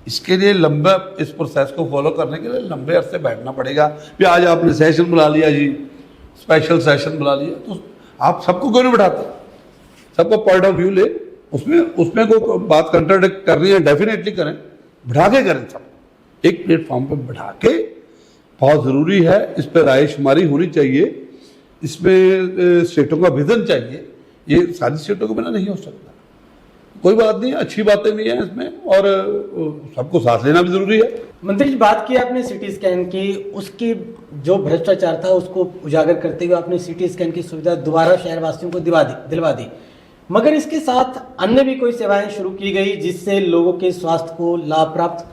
इसके लिए लंबा, इस प्रोसेस को फॉलो करने के लिए लंबे अरसे बैठना पड़ेगा। फिर आज आपने सेशन बुला लिया जी, स्पेशल सेशन बुला लिया, तो आप सबको क्यों नहीं बैठाते? सबका पॉइंट ऑफ व्यू ले, उसमें को बात कंट्राडिक्ट कर रही है, डेफिनेटली करें, बैठा के करें, सब एक प्लेटफॉर्म पे बैठा के, बहुत ज़रूरी है। इस पर रायशुमारी होनी चाहिए, इसमें स्टेटों का विजन चाहिए, ये सारी स्टेटों के बिना नहीं हो सकता। कोई बात नहीं, अच्छी बातें भी हैं इसमें, और सबको साथ लेना भी जरूरी है। मंत्री जी, बात की आपने सिटी स्कैन की, उसकी जो भ्रष्टाचार था उसको उजागर करते हुए आपने सिटी स्कैन की सुविधा दोबारा शहरवासियों को दिलवा दी, मगर इसके साथ अन्य भी कोई सेवाएं शुरू की गई जिससे लोगों के स्वास्थ्य को लाभ प्राप्त?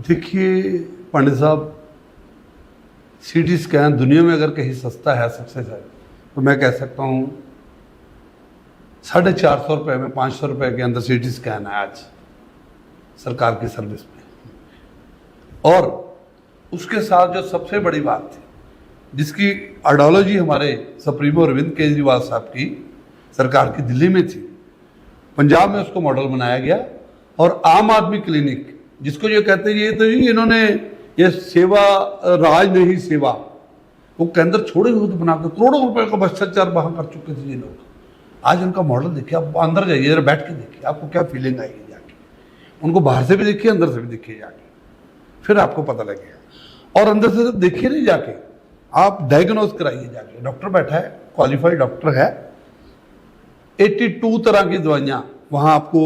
देखिए पंडित साहब, सिटी स्कैन दुनिया में अगर कहीं सस्ता है सबसे ज़्यादा, तो मैं कह सकता हूँ 450 रुपये में, 500 रुपये के अंदर सिटी स्कैन है आज सरकार की सर्विस में। और उसके साथ जो सबसे बड़ी बात थी, जिसकी आइडियोलॉजी हमारे सुप्रीमो अरविंद केजरीवाल साहब की सरकार की दिल्ली में थी, पंजाब में उसको मॉडल बनाया गया। और आम आदमी क्लिनिक, जिसको ये कहते हैं ये तो इन्होंने ये सेवा राज नहीं सेवा, वो केंद्र छोड़े हुए तो बनाकर करोड़ों रुपए का भ्रष्टाचार वहां कर चुके थे ये लोग। आज उनका मॉडल देखिए, आप अंदर जाइए जरा, बैठ के देखिए, आपको क्या फीलिंग आएगी जाके। उनको बाहर से भी देखिए, अंदर से भी देखिए जाके, फिर आपको पता लगेगा। और अंदर से देखिए नहीं जाके, आप डायग्नोज कराइए जाके। डॉक्टर बैठा है, क्वालिफाइड डॉक्टर है, 82 तरह की दवाइयाँ वहाँ आपको,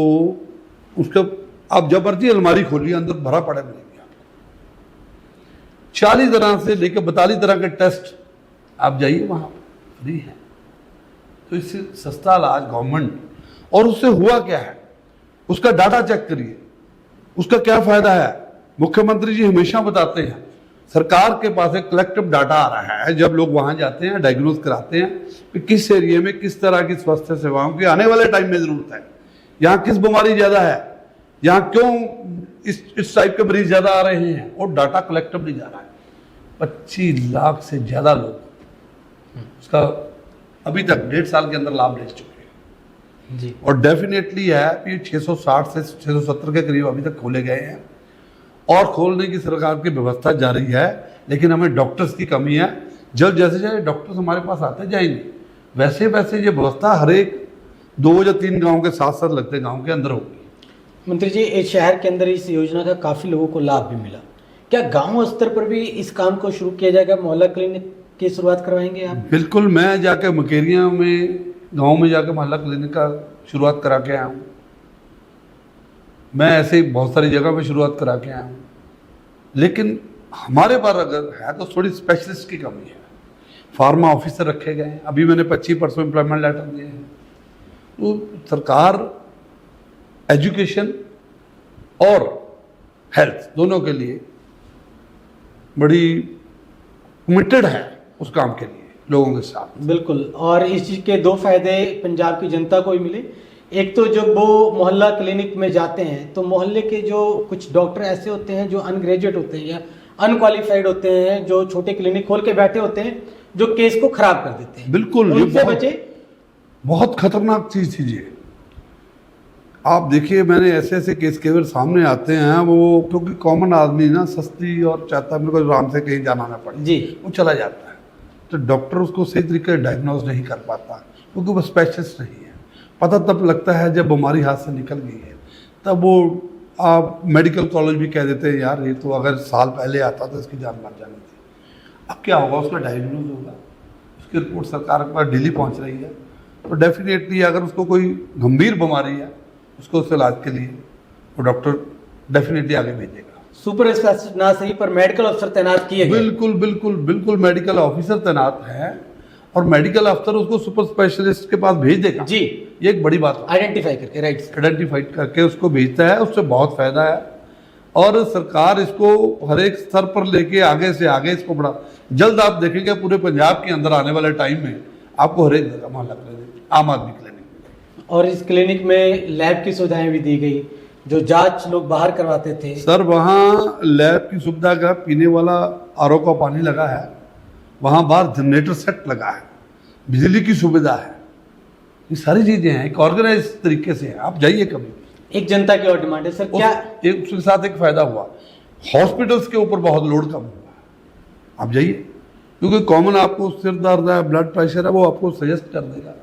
उसका आप जब मर्जी अलमारी खोलिए, अंदर भरा पड़ा मिलेगा। 40 तरह से लेकर 42 तरह के टेस्ट आप जाइए वहाँ फ्री है। तो इससे सस्ता इलाज गवर्नमेंट, और उससे हुआ क्या है, उसका डाटा चेक करिए, उसका क्या फायदा है। मुख्यमंत्री जी हमेशा बताते हैं, सरकार के पास एक कलेक्टिव डाटा आ रहा है, जब लोग वहां जाते हैं डायग्नोज कराते हैं कि किस एरिया में किस तरह की स्वास्थ्य सेवाओं की आने वाले टाइम में जरूरत है, यहाँ किस बीमारी ज्यादा है, यहाँ क्यों इस टाइप के मरीज ज्यादा आ रहे हैं, और डाटा कलेक्टिव नहीं जा रहा है। 25 लाख से ज्यादा लोग उसका अभी तक 1.5 साल के अंदर लाभ ले चुके हैं जी। और डेफिनेटली है कि 660 से 670 के करीब अभी तक खोले गए हैं, और खोलने की सरकार की व्यवस्था जारी है। लेकिन हमें डॉक्टर्स की कमी है। जब जैसे जैसे डॉक्टर्स हमारे पास आते जाएंगे, वैसे वैसे ये व्यवस्था हर एक 2 या 3 गांव के साथ साथ लगते गांव के अंदर होगी। मंत्री जी, इस शहर के अंदर इस योजना का काफी लोगों को लाभ भी मिला, क्या गांव स्तर पर भी इस काम को शुरू किया जाएगा? मोहल्ला क्लिनिक की शुरुआत करवाएंगे आप? बिल्कुल, मैं जाके मकेरिया में गांव में जाके मोहल्ला क्लिनिक का शुरुआत करा के आया हूँ। मैं ऐसे बहुत सारी जगह पे शुरुआत करा के आया हूँ। लेकिन हमारे पास अगर है तो थोड़ी स्पेशलिस्ट की कमी है। फार्मा ऑफिसर रखे गए हैं, अभी मैंने 25% एम्प्लॉयमेंट लेटर दिए हैं। तो सरकार एजुकेशन और हेल्थ दोनों के लिए बड़ी कमिटेड है उस काम के लिए, लोगों के साथ। बिल्कुल, और इस चीज के 2 फायदे पंजाब की जनता को ही मिले। एक तो जब वो मोहल्ला क्लिनिक में जाते हैं तो मोहल्ले के जो कुछ डॉक्टर ऐसे होते हैं जो अनग्रेजुएट होते हैं या अनक्वालिफाइड होते हैं, जो छोटे क्लिनिक खोल के बैठे होते हैं, जो केस को खराब कर देते हैं। बिल्कुल, उनसे बचे। बहुत खतरनाक चीज थी ये। आप देखिए, मैंने ऐसे ऐसे केस केवल सामने आते हैं, वो क्योंकि कॉमन आदमी ना सस्ती और चाहता है मेरे को आराम से कहीं जाना ना पड़े जी, वो चला जाता है। तो डॉक्टर उसको सही तरीके से डायग्नोज नहीं कर पाता, क्योंकि वो स्पेशलिस्ट नहीं है। पता तब लगता है जब बीमारी हाथ से निकल गई है। तब वो आप मेडिकल कॉलेज भी कह देते हैं, यार ये तो अगर साल पहले आता तो इसकी जान मर जानी थी। अब क्या होगा, उसका डायग्नोज होगा, उसकी रिपोर्ट सरकार के पास डेली पहुंच रही है। तो डेफिनेटली अगर उसको कोई गंभीर बीमारी है, उसको उस इलाज के लिए वो डॉक्टर डेफिनेटली आगे भेजेगा। सुपर स्पेशलिस्ट ना सही पर मेडिकल अफसर तैनात किए गए। बिल्कुल बिल्कुल बिल्कुल, मेडिकल ऑफिसर तैनात है और मेडिकल अफसर उसको सुपर स्पेशलिस्ट के पास भेज देगा जी। ये एक बड़ी बात है। आइडेंटिफाई करके, राइट, आइडेंटिफाइड करके उसको भेजता है, उससे बहुत फायदा है। और सरकार इसको हर एक स्तर पर लेके आगे से आगे इसको बढ़ा। जल्द आप देखेंगे पूरे पंजाब के अंदर आने वाले टाइम में आपको हर एक जगह मोहल्ला क्लिनिक, आम आदमी क्लिनिक। और इस क्लिनिक में लैब की सुविधाएं भी दी गई, जो जांच लोग बाहर करवाते थे। सर वहाँ लैब की सुविधा का, पीने वाला आरओ का पानी लगा है, वहाँ बाहर जनरेटर सेट लगा है, बिजली की सुविधा है, ये सारी चीजें हैं, एक ऑर्गेनाइज तरीके से है। आप जाइए कभी। एक जनता की और डिमांड है सर, क्या एक उसके साथ एक फायदा हुआ, हॉस्पिटल्स के ऊपर बहुत लोड कम हुआ। आप जाइए, क्योंकि कॉमन आपको सिर दर्द है, ब्लड प्रेशर है, वो आपको सजेस्ट कर देगा,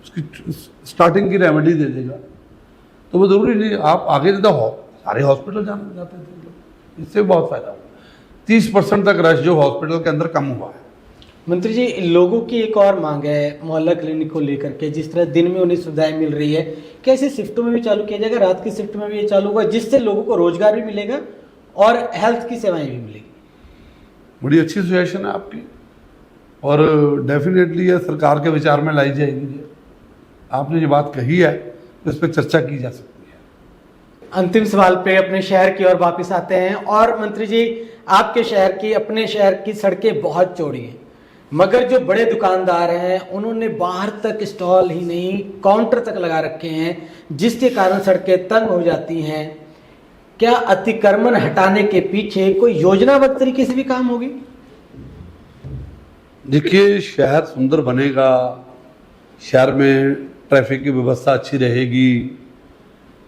उसकी स्टार्टिंग की रेमेडी दे देगा। तो वो जरूरी नहीं आप आगे नहीं तो सारे हॉस्पिटल जाते थे, इससे बहुत फायदा हुआ। 30% तक रश जो हॉस्पिटल के अंदर कम हुआ है। मंत्री जी, लोगों की एक और मांग है मोहल्ला क्लिनिक को लेकर के, जिस तरह दिन में उन्हें सुविधाएं मिल रही है, कैसे शिफ्टों में भी चालू किया जाएगा, रात की शिफ्ट में भी ये चालू होगा, जिससे लोगों को रोजगार भी मिलेगा और हेल्थ की सेवाएं भी मिलेगी। बड़ी अच्छी सजेशन है आपकी और डेफिनेटली ये सरकार के विचार में लाई जाएगी। आपने जो बात कही है तो इस पर चर्चा की जा सकती है। अंतिम सवाल पे अपने शहर की ओर वापस आते हैं। और मंत्री जी, आपके शहर की, अपने शहर की सड़कें बहुत चौड़ी हैं, मगर जो बड़े दुकानदार हैं उन्होंने बाहर तक स्टॉल ही नहीं काउंटर तक लगा रखे हैं, जिसके कारण सड़कें तंग हो जाती हैं। क्या अतिक्रमण हटाने के पीछे कोई योजनाबद्ध तरीके से भी काम होगी? देखिए, शहर सुंदर बनेगा, शहर में ट्रैफिक की व्यवस्था अच्छी रहेगी,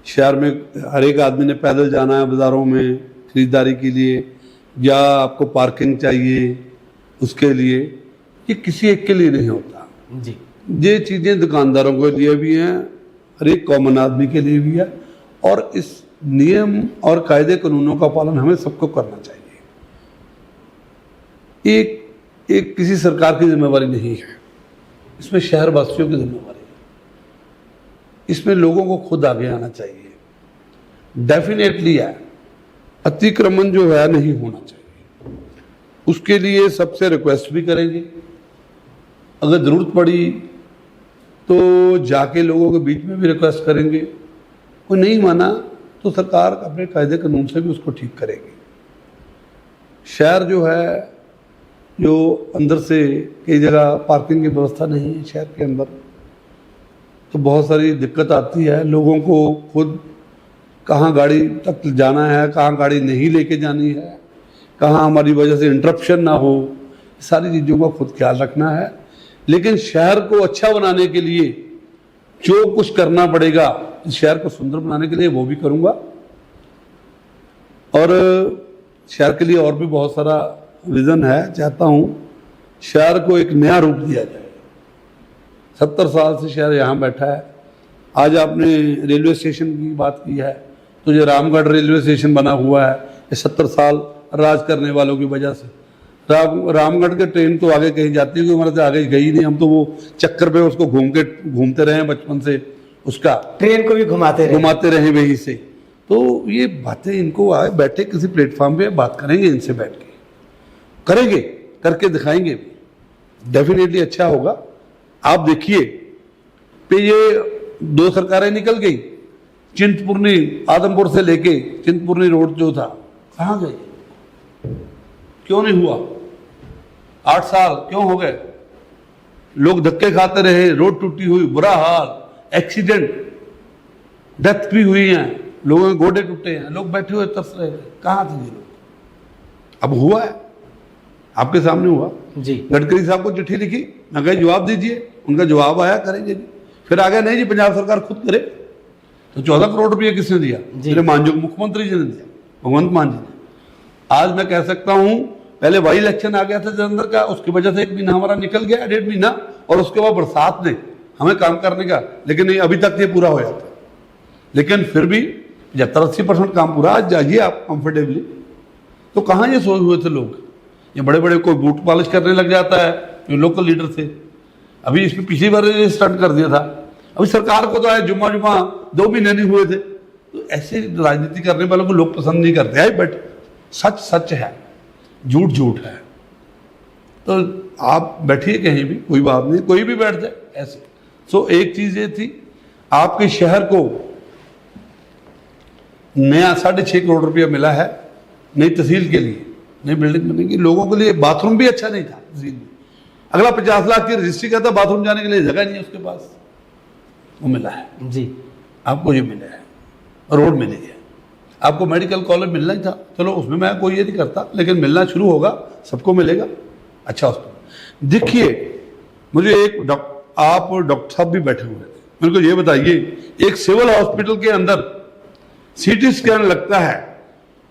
शहर में हर एक आदमी ने पैदल जाना है बाज़ारों में खरीदारी के लिए, या आपको पार्किंग चाहिए उसके लिए, ये किसी एक के लिए नहीं होता जी। ये चीज़ें दुकानदारों के लिए भी हैं, हर एक कॉमन आदमी के लिए भी है, और इस नियम और कायदे कानूनों का पालन हमें सबको करना चाहिए। एक किसी सरकार की जिम्मेवारी नहीं है, इसमें शहर वासियों की जिम्मेवारी है, इसमें लोगों को खुद आगे आना चाहिए। डेफिनेटली है, अतिक्रमण जो है नहीं होना चाहिए, उसके लिए सबसे रिक्वेस्ट भी करेंगे, अगर ज़रूरत पड़ी तो जाके लोगों के बीच में भी रिक्वेस्ट करेंगे, कोई नहीं माना तो सरकार अपने कायदे कानून से भी उसको ठीक करेगी। शहर जो है, जो अंदर से कई जगह पार्किंग की व्यवस्था नहीं है शहर के अंदर, तो बहुत सारी दिक्कत आती है लोगों को, खुद कहाँ गाड़ी तक जाना है, कहाँ गाड़ी नहीं लेके जानी है, कहाँ हमारी वजह से इंटरप्शन ना हो, सारी चीज़ों का खुद ख्याल रखना है। लेकिन शहर को अच्छा बनाने के लिए जो कुछ करना पड़ेगा इस शहर को सुंदर बनाने के लिए, वो भी करूँगा। और शहर के लिए और भी बहुत सारा विज़न है, चाहता हूँ शहर को एक नया रूप दिया जाए। 70 साल से शहर यहाँ बैठा है। आज आपने रेलवे स्टेशन की बात की है, तो जो रामगढ़ रेलवे स्टेशन बना हुआ है, ये 70 साल राज करने वालों की वजह से। रामगढ़ के ट्रेन तो आगे कहीं जाती है, हमारे से आगे गई नहीं, हम तो वो चक्कर पे उसको घूमते रहे बचपन से, उसका ट्रेन को भी घुमाते रहे वहीं से। तो ये बातें इनको आए बैठे किसी प्लेटफॉर्म पे बात करेंगे, इनसे बैठ के करेंगे, करके दिखाएंगे, डेफिनेटली अच्छा होगा। आप देखिए पे ये 2 सरकारें निकल गई, चिंतपूर्णी आदमपुर से लेके चिंतपूर्णी रोड जो था, कहाँ गए, क्यों नहीं हुआ? 8 साल क्यों हो गए? लोग धक्के खाते रहे, रोड टूटी हुई, बुरा हाल, एक्सीडेंट, डेथ भी हुई है, लोगों के गोडे टूटे हैं, लोग बैठे हुए तरस रहे थे, कहाँ थे ये लोग? अब हुआ है, आपके सामने हुआ जी। गडकरी साहब को चिट्ठी लिखी, मैं कहा जवाब दीजिए, उनका जवाब आया, करेंगे जी। फिर आ गया नहीं जी पंजाब सरकार खुद करे, तो 14 करोड़ रुपये किसने दिया? मेरे मानजोग मुख्यमंत्री जी ने दिया, भगवंत मान जी ने। आज मैं कह सकता हूं, पहले वही इलेक्शन आ गया था जलंधर का, उसकी वजह से 1 महीना हमारा निकल गया, 1.5 महीना, और उसके बाद बरसात ने हमें काम करने का, लेकिन नहीं अभी तक ये पूरा हो जाता। लेकिन फिर भी 75-80% काम पूरा। आज जाइए आप कंफर्टेबली, तो कहाँ ये सोए हुए थे लोग? ये बड़े बड़े कोई बूट पॉलिश करने लग जाता है, जो लोकल लीडर थे। अभी इसमें पिछली बार स्टार्ट कर दिया था, अभी सरकार को तो आए जुम्मा 2 महीने नहीं हुए थे। तो ऐसे राजनीति करने वालों को लोग पसंद नहीं करते हैं, बट सच सच है, झूठ झूठ है। तो आप बैठिए कहीं भी, कोई बात नहीं, कोई भी बैठ जाए ऐसे। सो एक चीज ये थी, आपके शहर को नया 6.5 करोड़ रुपया मिला है नई तहसील के लिए, नई बिल्डिंग बनेगी। लोगों के लिए बाथरूम भी अच्छा नहीं था तहसील में, अगला 50 लाख की रजिस्ट्री का था, बाथरूम जाने के लिए जगह नहीं है उसके पास, वो मिला है जी। आपको, ये मिला है, रोड मिली है आपको, मेडिकल कॉलेज मिलना ही था, चलो उसमें मैं कोई ये नहीं करता, लेकिन मिलना शुरू होगा, सबको मिलेगा अच्छा हॉस्पिटल। देखिए मुझे आप डॉक्टर साहब भी बैठे हुए थे, मेरे को ये बताइए, एक सिविल हॉस्पिटल के अंदर सीटी स्कैन लगता है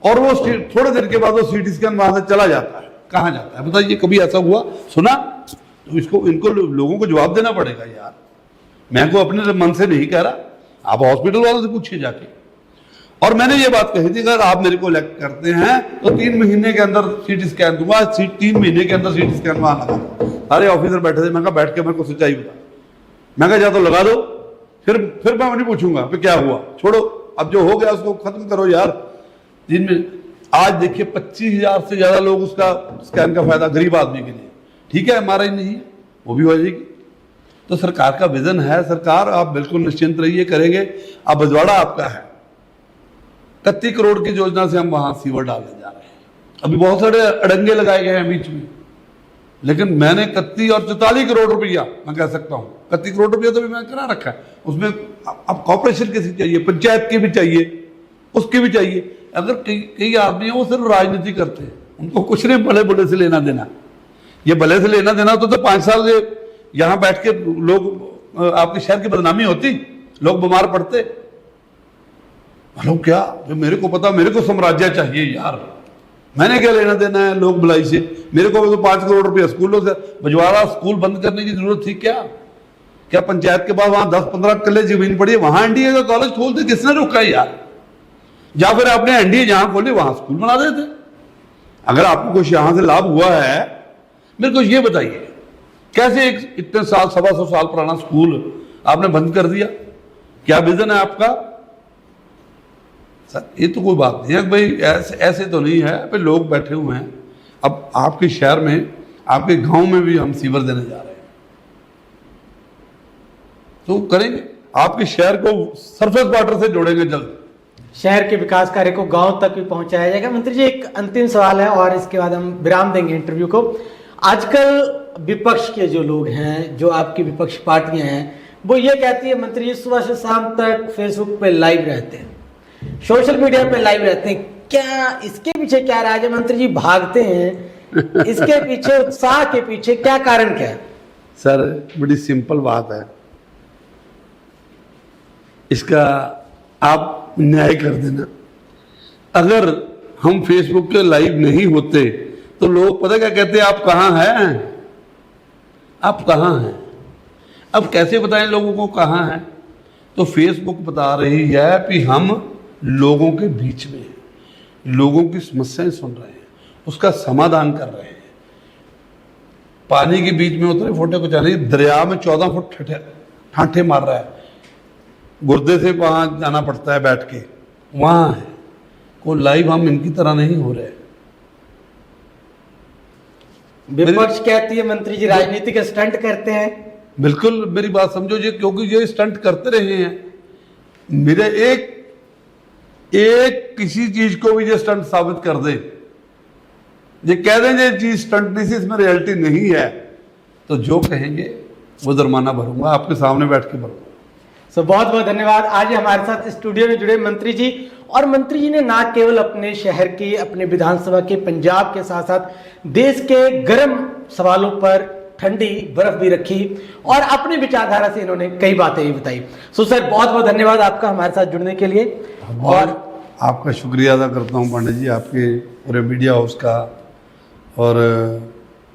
और वो थोड़े देर के बाद वो सीटी स्कैन वहां से चला जाता है, कहाँ जाता है? बताइए, कभी ऐसा हुआ, सुना? तो इनको लोगों को जवाब देना पड़ेगा यार। मैं को अपने मन से नहीं कह रहा, आप हॉस्पिटल वालों से पूछिए जाके। और मैंने ये बात कही थी, अगर आप मेरे को इलेक्ट करते हैं तो 3 महीने के अंदर सीटी स्कैन दूंगा। 3 महीने के अंदर सीटी स्कैन वहां लगा। सारे ऑफिसर बैठे थे, मैं कहा बैठ के मेरे को सच्चाई बता। मैं कहा जा तो लगा दो, फिर मैं नहीं पूछूंगा फिर क्या हुआ, छोड़ो, अब जो हो गया उसको खत्म करो यार। 3 महीने, आज देखिए 25,000 से ज्यादा लोग उसका स्कैन का फायदा गरीब आदमी के लिए। ठीक है, MRI नहीं है, वो भी हो जाएगी। तो सरकार का विजन है, सरकार आप बिल्कुल निश्चिंत रहिए, करेंगे। अब बजवाड़ा आपका है, 31 करोड़ की योजना से हम वहां सीवर डालने जा रहे हैं। अभी बहुत सारे अड़ंगे लगाए गए हैं बीच में, लेकिन मैंने 31 और 44 करोड़ रुपया मैं कह सकता हूं, 31 करोड़ रुपया तो भी मैंने करा रखा है। उसमें अब कॉर्पोरेशन किसी चाहिए, पंचायत की भी चाहिए, उसकी भी चाहिए। अगर कई आदमी हैं वो सिर्फ राजनीति करते हैं, उनको कुछ नहीं भले बुले से लेना देना। ये भले से लेना देना तो 5 साल यहां बैठ के लोग आपके शहर की बदनामी होती, लोग बीमार पड़ते। हेलो, क्या जो मेरे को पता, मेरे को साम्राज्य चाहिए यार, मैंने क्या लेना देना है लोग भलाई से। मेरे को तो 5 करोड़ रुपया स्कूलों से, बजवाड़ा स्कूल बंद करने की जरूरत थी क्या? क्या पंचायत के पास वहां 10-15 किले जमीन पड़ी है, वहां एनडीए का कॉलेज खोल दे, किसने रोका यार? या फिर आपने एनडीए जहां खोले वहां स्कूल बना देते। अगर आपको कुछ यहां से लाभ हुआ है, मेरे को ये बताइए, कैसे एक इतने साल, 125 साल पुराना स्कूल आपने बंद कर दिया? क्या विजन है आपका? सर ये तो कोई बात नहीं है भाई, ऐसे तो नहीं है भाई, लोग बैठे हुए हैं। अब आपके शहर में, आपके गांव में भी हम सीवर देने जा रहे हैं, तो करेंगे। आपके शहर को सरफेस वाटर से जोड़ेंगे जल्द। शहर के विकास कार्य को गांव तक भी पहुंचाया जाएगा। मंत्री जी, एक अंतिम सवाल है और इसके बाद हम विराम देंगे इंटरव्यू को। आजकल विपक्ष के जो लोग हैं, जो आपकी विपक्ष पार्टियां हैं, वो ये कहती है मंत्री जी सुबह से शाम तक फेसबुक पे लाइव रहते हैं, सोशल मीडिया पे लाइव रहते हैं, क्या इसके पीछे क्या राज है? मंत्री जी भागते हैं, इसके पीछे, उत्साह के पीछे क्या कारण क्या है? सर बड़ी सिंपल बात है, इसका आप न्याय कर देना। अगर हम फेसबुक पे लाइव नहीं होते तो लोग पता क्या कहते हैं, आप कहां हैं, आप कहां हैं? अब कैसे बताएं लोगों को कहां हैं? तो फेसबुक बता रही है कि हम लोगों के बीच में हैं, लोगों की समस्याएं सुन रहे हैं, उसका समाधान कर रहे हैं। पानी के बीच में उतरे फोटो को जाने, दरिया में 14 फुट ठाठे मार रहा है, गुर्दे से वहां जाना पड़ता है बैठ के, वहां है। कोई लाइव हम इनकी तरह नहीं हो रहे। विपक्ष कहती है मंत्री जी राजनीति के स्टंट करते हैं। बिल्कुल मेरी बात समझो जी, क्योंकि ये स्टंट करते रहे हैं। मेरे एक किसी चीज को भी ये स्टंट साबित कर दे, ये कह दें ये चीज स्टंट नहीं, इसमें रियलिटी नहीं है, तो जो कहेंगे वो जुर्माना भरूंगा, आपके सामने बैठ के भरूंगा। सो बहुत बहुत धन्यवाद आज हमारे साथ स्टूडियो में जुड़े मंत्री जी। और मंत्री जी ने ना केवल अपने शहर की, अपने विधानसभा के, पंजाब के साथ साथ देश के गर्म सवालों पर ठंडी बर्फ भी रखी और अपनी विचारधारा से इन्होंने कई बातें भी बताई। सो सर बहुत बहुत धन्यवाद आपका हमारे साथ जुड़ने के लिए। और आपका शुक्रिया अदा करता हूं पंडित जी, आपके पूरे मीडिया हाउस का और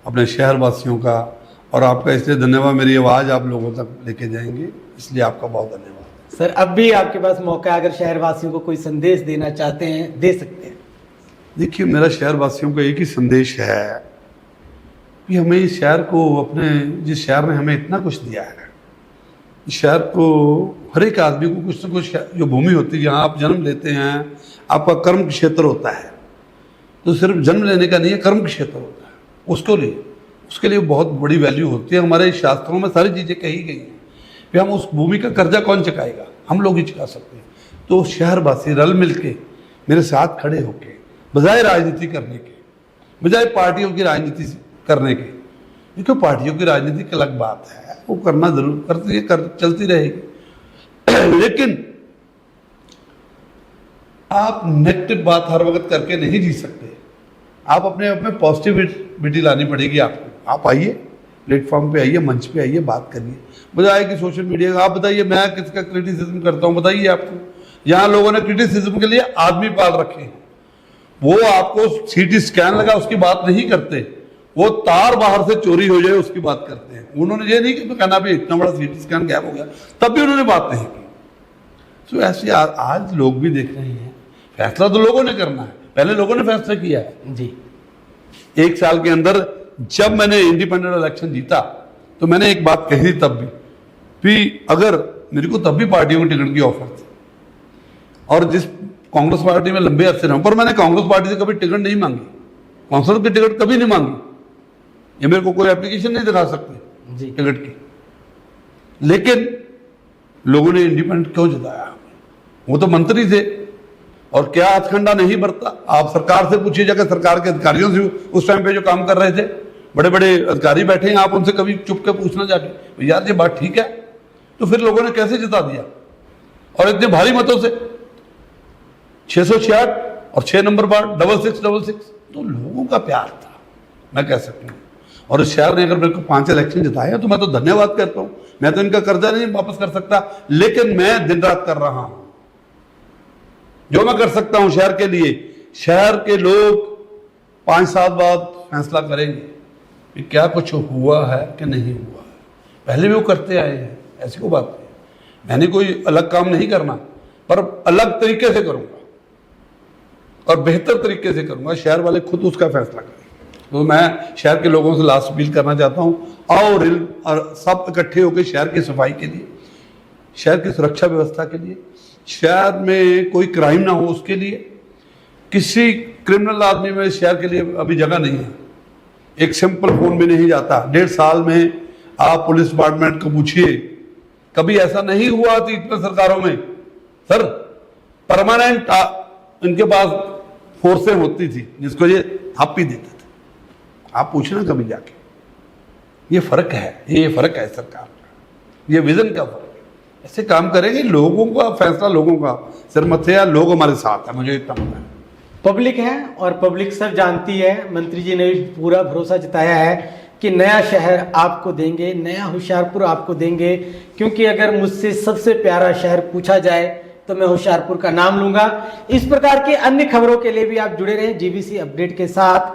अपने शहर वासियों का, और आपका इसलिए धन्यवाद, मेरी आवाज़ आप लोगों तक लेके जाएंगे, इसलिए आपका बहुत धन्यवाद। सर अब भी आपके पास मौका है, अगर शहरवासियों को कोई संदेश देना चाहते हैं, दे सकते हैं। देखिए मेरा शहरवासियों का एक ही संदेश है कि हमें इस शहर को, अपने जिस शहर ने हमें इतना कुछ दिया है, इस शहर को, हर एक आदमी को कुछ ना कुछ, जो भूमि होती है जहाँ आप जन्म लेते हैं, आपका कर्म क्षेत्र होता है, तो सिर्फ जन्म लेने का नहीं है, कर्म क्षेत्र होता है, उसके लिए बहुत बड़ी वैल्यू होती है। हमारे शास्त्रों में सारी चीज़ें कही गई हैं कि हम उस भूमि का कर्जा कौन चुकाएगा, हम लोग ही चुका सकते हैं। तो शहरवासी रल मिल के मेरे साथ खड़े होके, बजाय राजनीति करने के, बजाय पार्टियों की राजनीति करने के, क्योंकि पार्टियों की राजनीति एक अलग बात है, वो करना जरूर करती है, चलती रहेगी, लेकिन आप नेगेटिव बात हर वक्त करके नहीं जी सकते। आप अपने आप में पॉजिटिविटी लानी पड़ेगी आपको। आप आइए, प्लेटफॉर्म पे आइए, मंच पे आइए, बात करिए, बजाय कि सोशल मीडिया का। आप बताइए मैं किसका क्रिटिसिज्म करता हूं, बताइए आपको। यहाँ लोगों ने क्रिटिसिज्म के लिए आदमी पाल रखे हैं, वो आपको सीटी स्कैन लगा उसकी बात नहीं करते, वो तार बाहर से चोरी हो जाए उसकी बात करते हैं। उन्होंने ये नहीं कि कहना भी इतना बड़ा सीटी स्कैन गैप हो गया, तब भी उन्होंने बात नहीं की। तो ऐसे आज लोग भी देख रहे हैं, फैसला तो लोगों ने करना है, पहले लोगों ने फैसला किया है जी। 1 साल के अंदर। जब मैंने इंडिपेंडेंट इलेक्शन जीता तो मैंने एक बात कही थी तब भी अगर मेरे को तब भी पार्टियों की टिकट की ऑफर थी, और जिस कांग्रेस पार्टी में लंबे अरसे रहा, पर मैंने कांग्रेस पार्टी से कभी टिकट नहीं मांगी, कांग्रेस की टिकट कभी नहीं मांगी। ये मेरे को कोई एप्लीकेशन नहीं दिखा सकते जी। टिकट की। लेकिन लोगों ने इंडिपेंडेंट क्यों जिताया? वो तो मंत्री थे, और क्या हथकंडा नहीं बरता? आप सरकार से पूछिए, जाकर सरकार के अधिकारियों से उस टाइम पे जो काम कर रहे थे, बड़े बड़े अधिकारी बैठे हैं, आप उनसे कभी चुप के पूछना जाके यार ये बात ठीक है? तो फिर लोगों ने कैसे जिता दिया? और इतने भारी मतों से 666 और 6 नंबर बार 6666। तो लोगों का प्यार था, मैं कह सकता हूँ। और इस शहर ने अगर मेरे को 5 इलेक्शन जिताया तो मैं तो धन्यवाद करता हूँ। मैं तो इनका कर्जा नहीं वापस कर सकता, लेकिन मैं दिन रात कर रहा हूं जो मैं कर सकता हूं शहर के लिए। शहर के लोग 5 साल बाद फैसला करेंगे कि क्या कुछ हुआ है कि नहीं हुआ है। पहले भी वो करते आए हैं, ऐसी कोई बात नहीं। मैंने कोई अलग काम नहीं करना, पर अलग तरीके से करूंगा और बेहतर तरीके से करूंगा। शहर वाले खुद उसका फैसला करें। तो मैं शहर के लोगों से लास्ट अपील करना चाहता हूं, आओ और सब इकट्ठे होकर शहर की सफाई के लिए, शहर की सुरक्षा व्यवस्था के लिए, शहर में कोई क्राइम ना हो उसके लिए। किसी क्रिमिनल आदमी में शहर के लिए अभी जगह नहीं है। एक सिंपल फोन भी नहीं जाता। 1.5 साल में आप पुलिस डिपार्टमेंट को पूछिए, कभी ऐसा नहीं हुआ थी इतने सरकारों में सर। परमानेंट इनके पास फोर्सें होती थी जिसको ये थापी देते थे। आप पूछना कभी जाके, ये फर्क है, ये फर्क है सरकार का, ये विजन का फर्क है। ऐसे काम करेंगे, लोगों का फैसला लोगों का सिर मत है, या लोग हमारे साथ है, मुझे इतना पता है। पब्लिक है और पब्लिक सब जानती है। मंत्री जी ने भी पूरा भरोसा जताया है कि नया शहर आपको देंगे, नया होशियारपुर आपको देंगे। क्योंकि अगर मुझसे सबसे प्यारा शहर पूछा जाए तो मैं होशियारपुर का नाम लूंगा। इस प्रकार के अन्य खबरों के लिए भी आप जुड़े रहें जीबीसी अपडेट के साथ।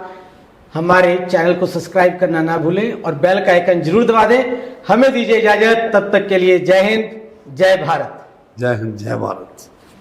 हमारे चैनल को सब्सक्राइब करना ना भूलें और बेल का आइकन जरूर दबा दें। हमें दीजिए इजाजत, तब तक के लिए जय हिंद, जय भारत। जय हिंद, जय भारत।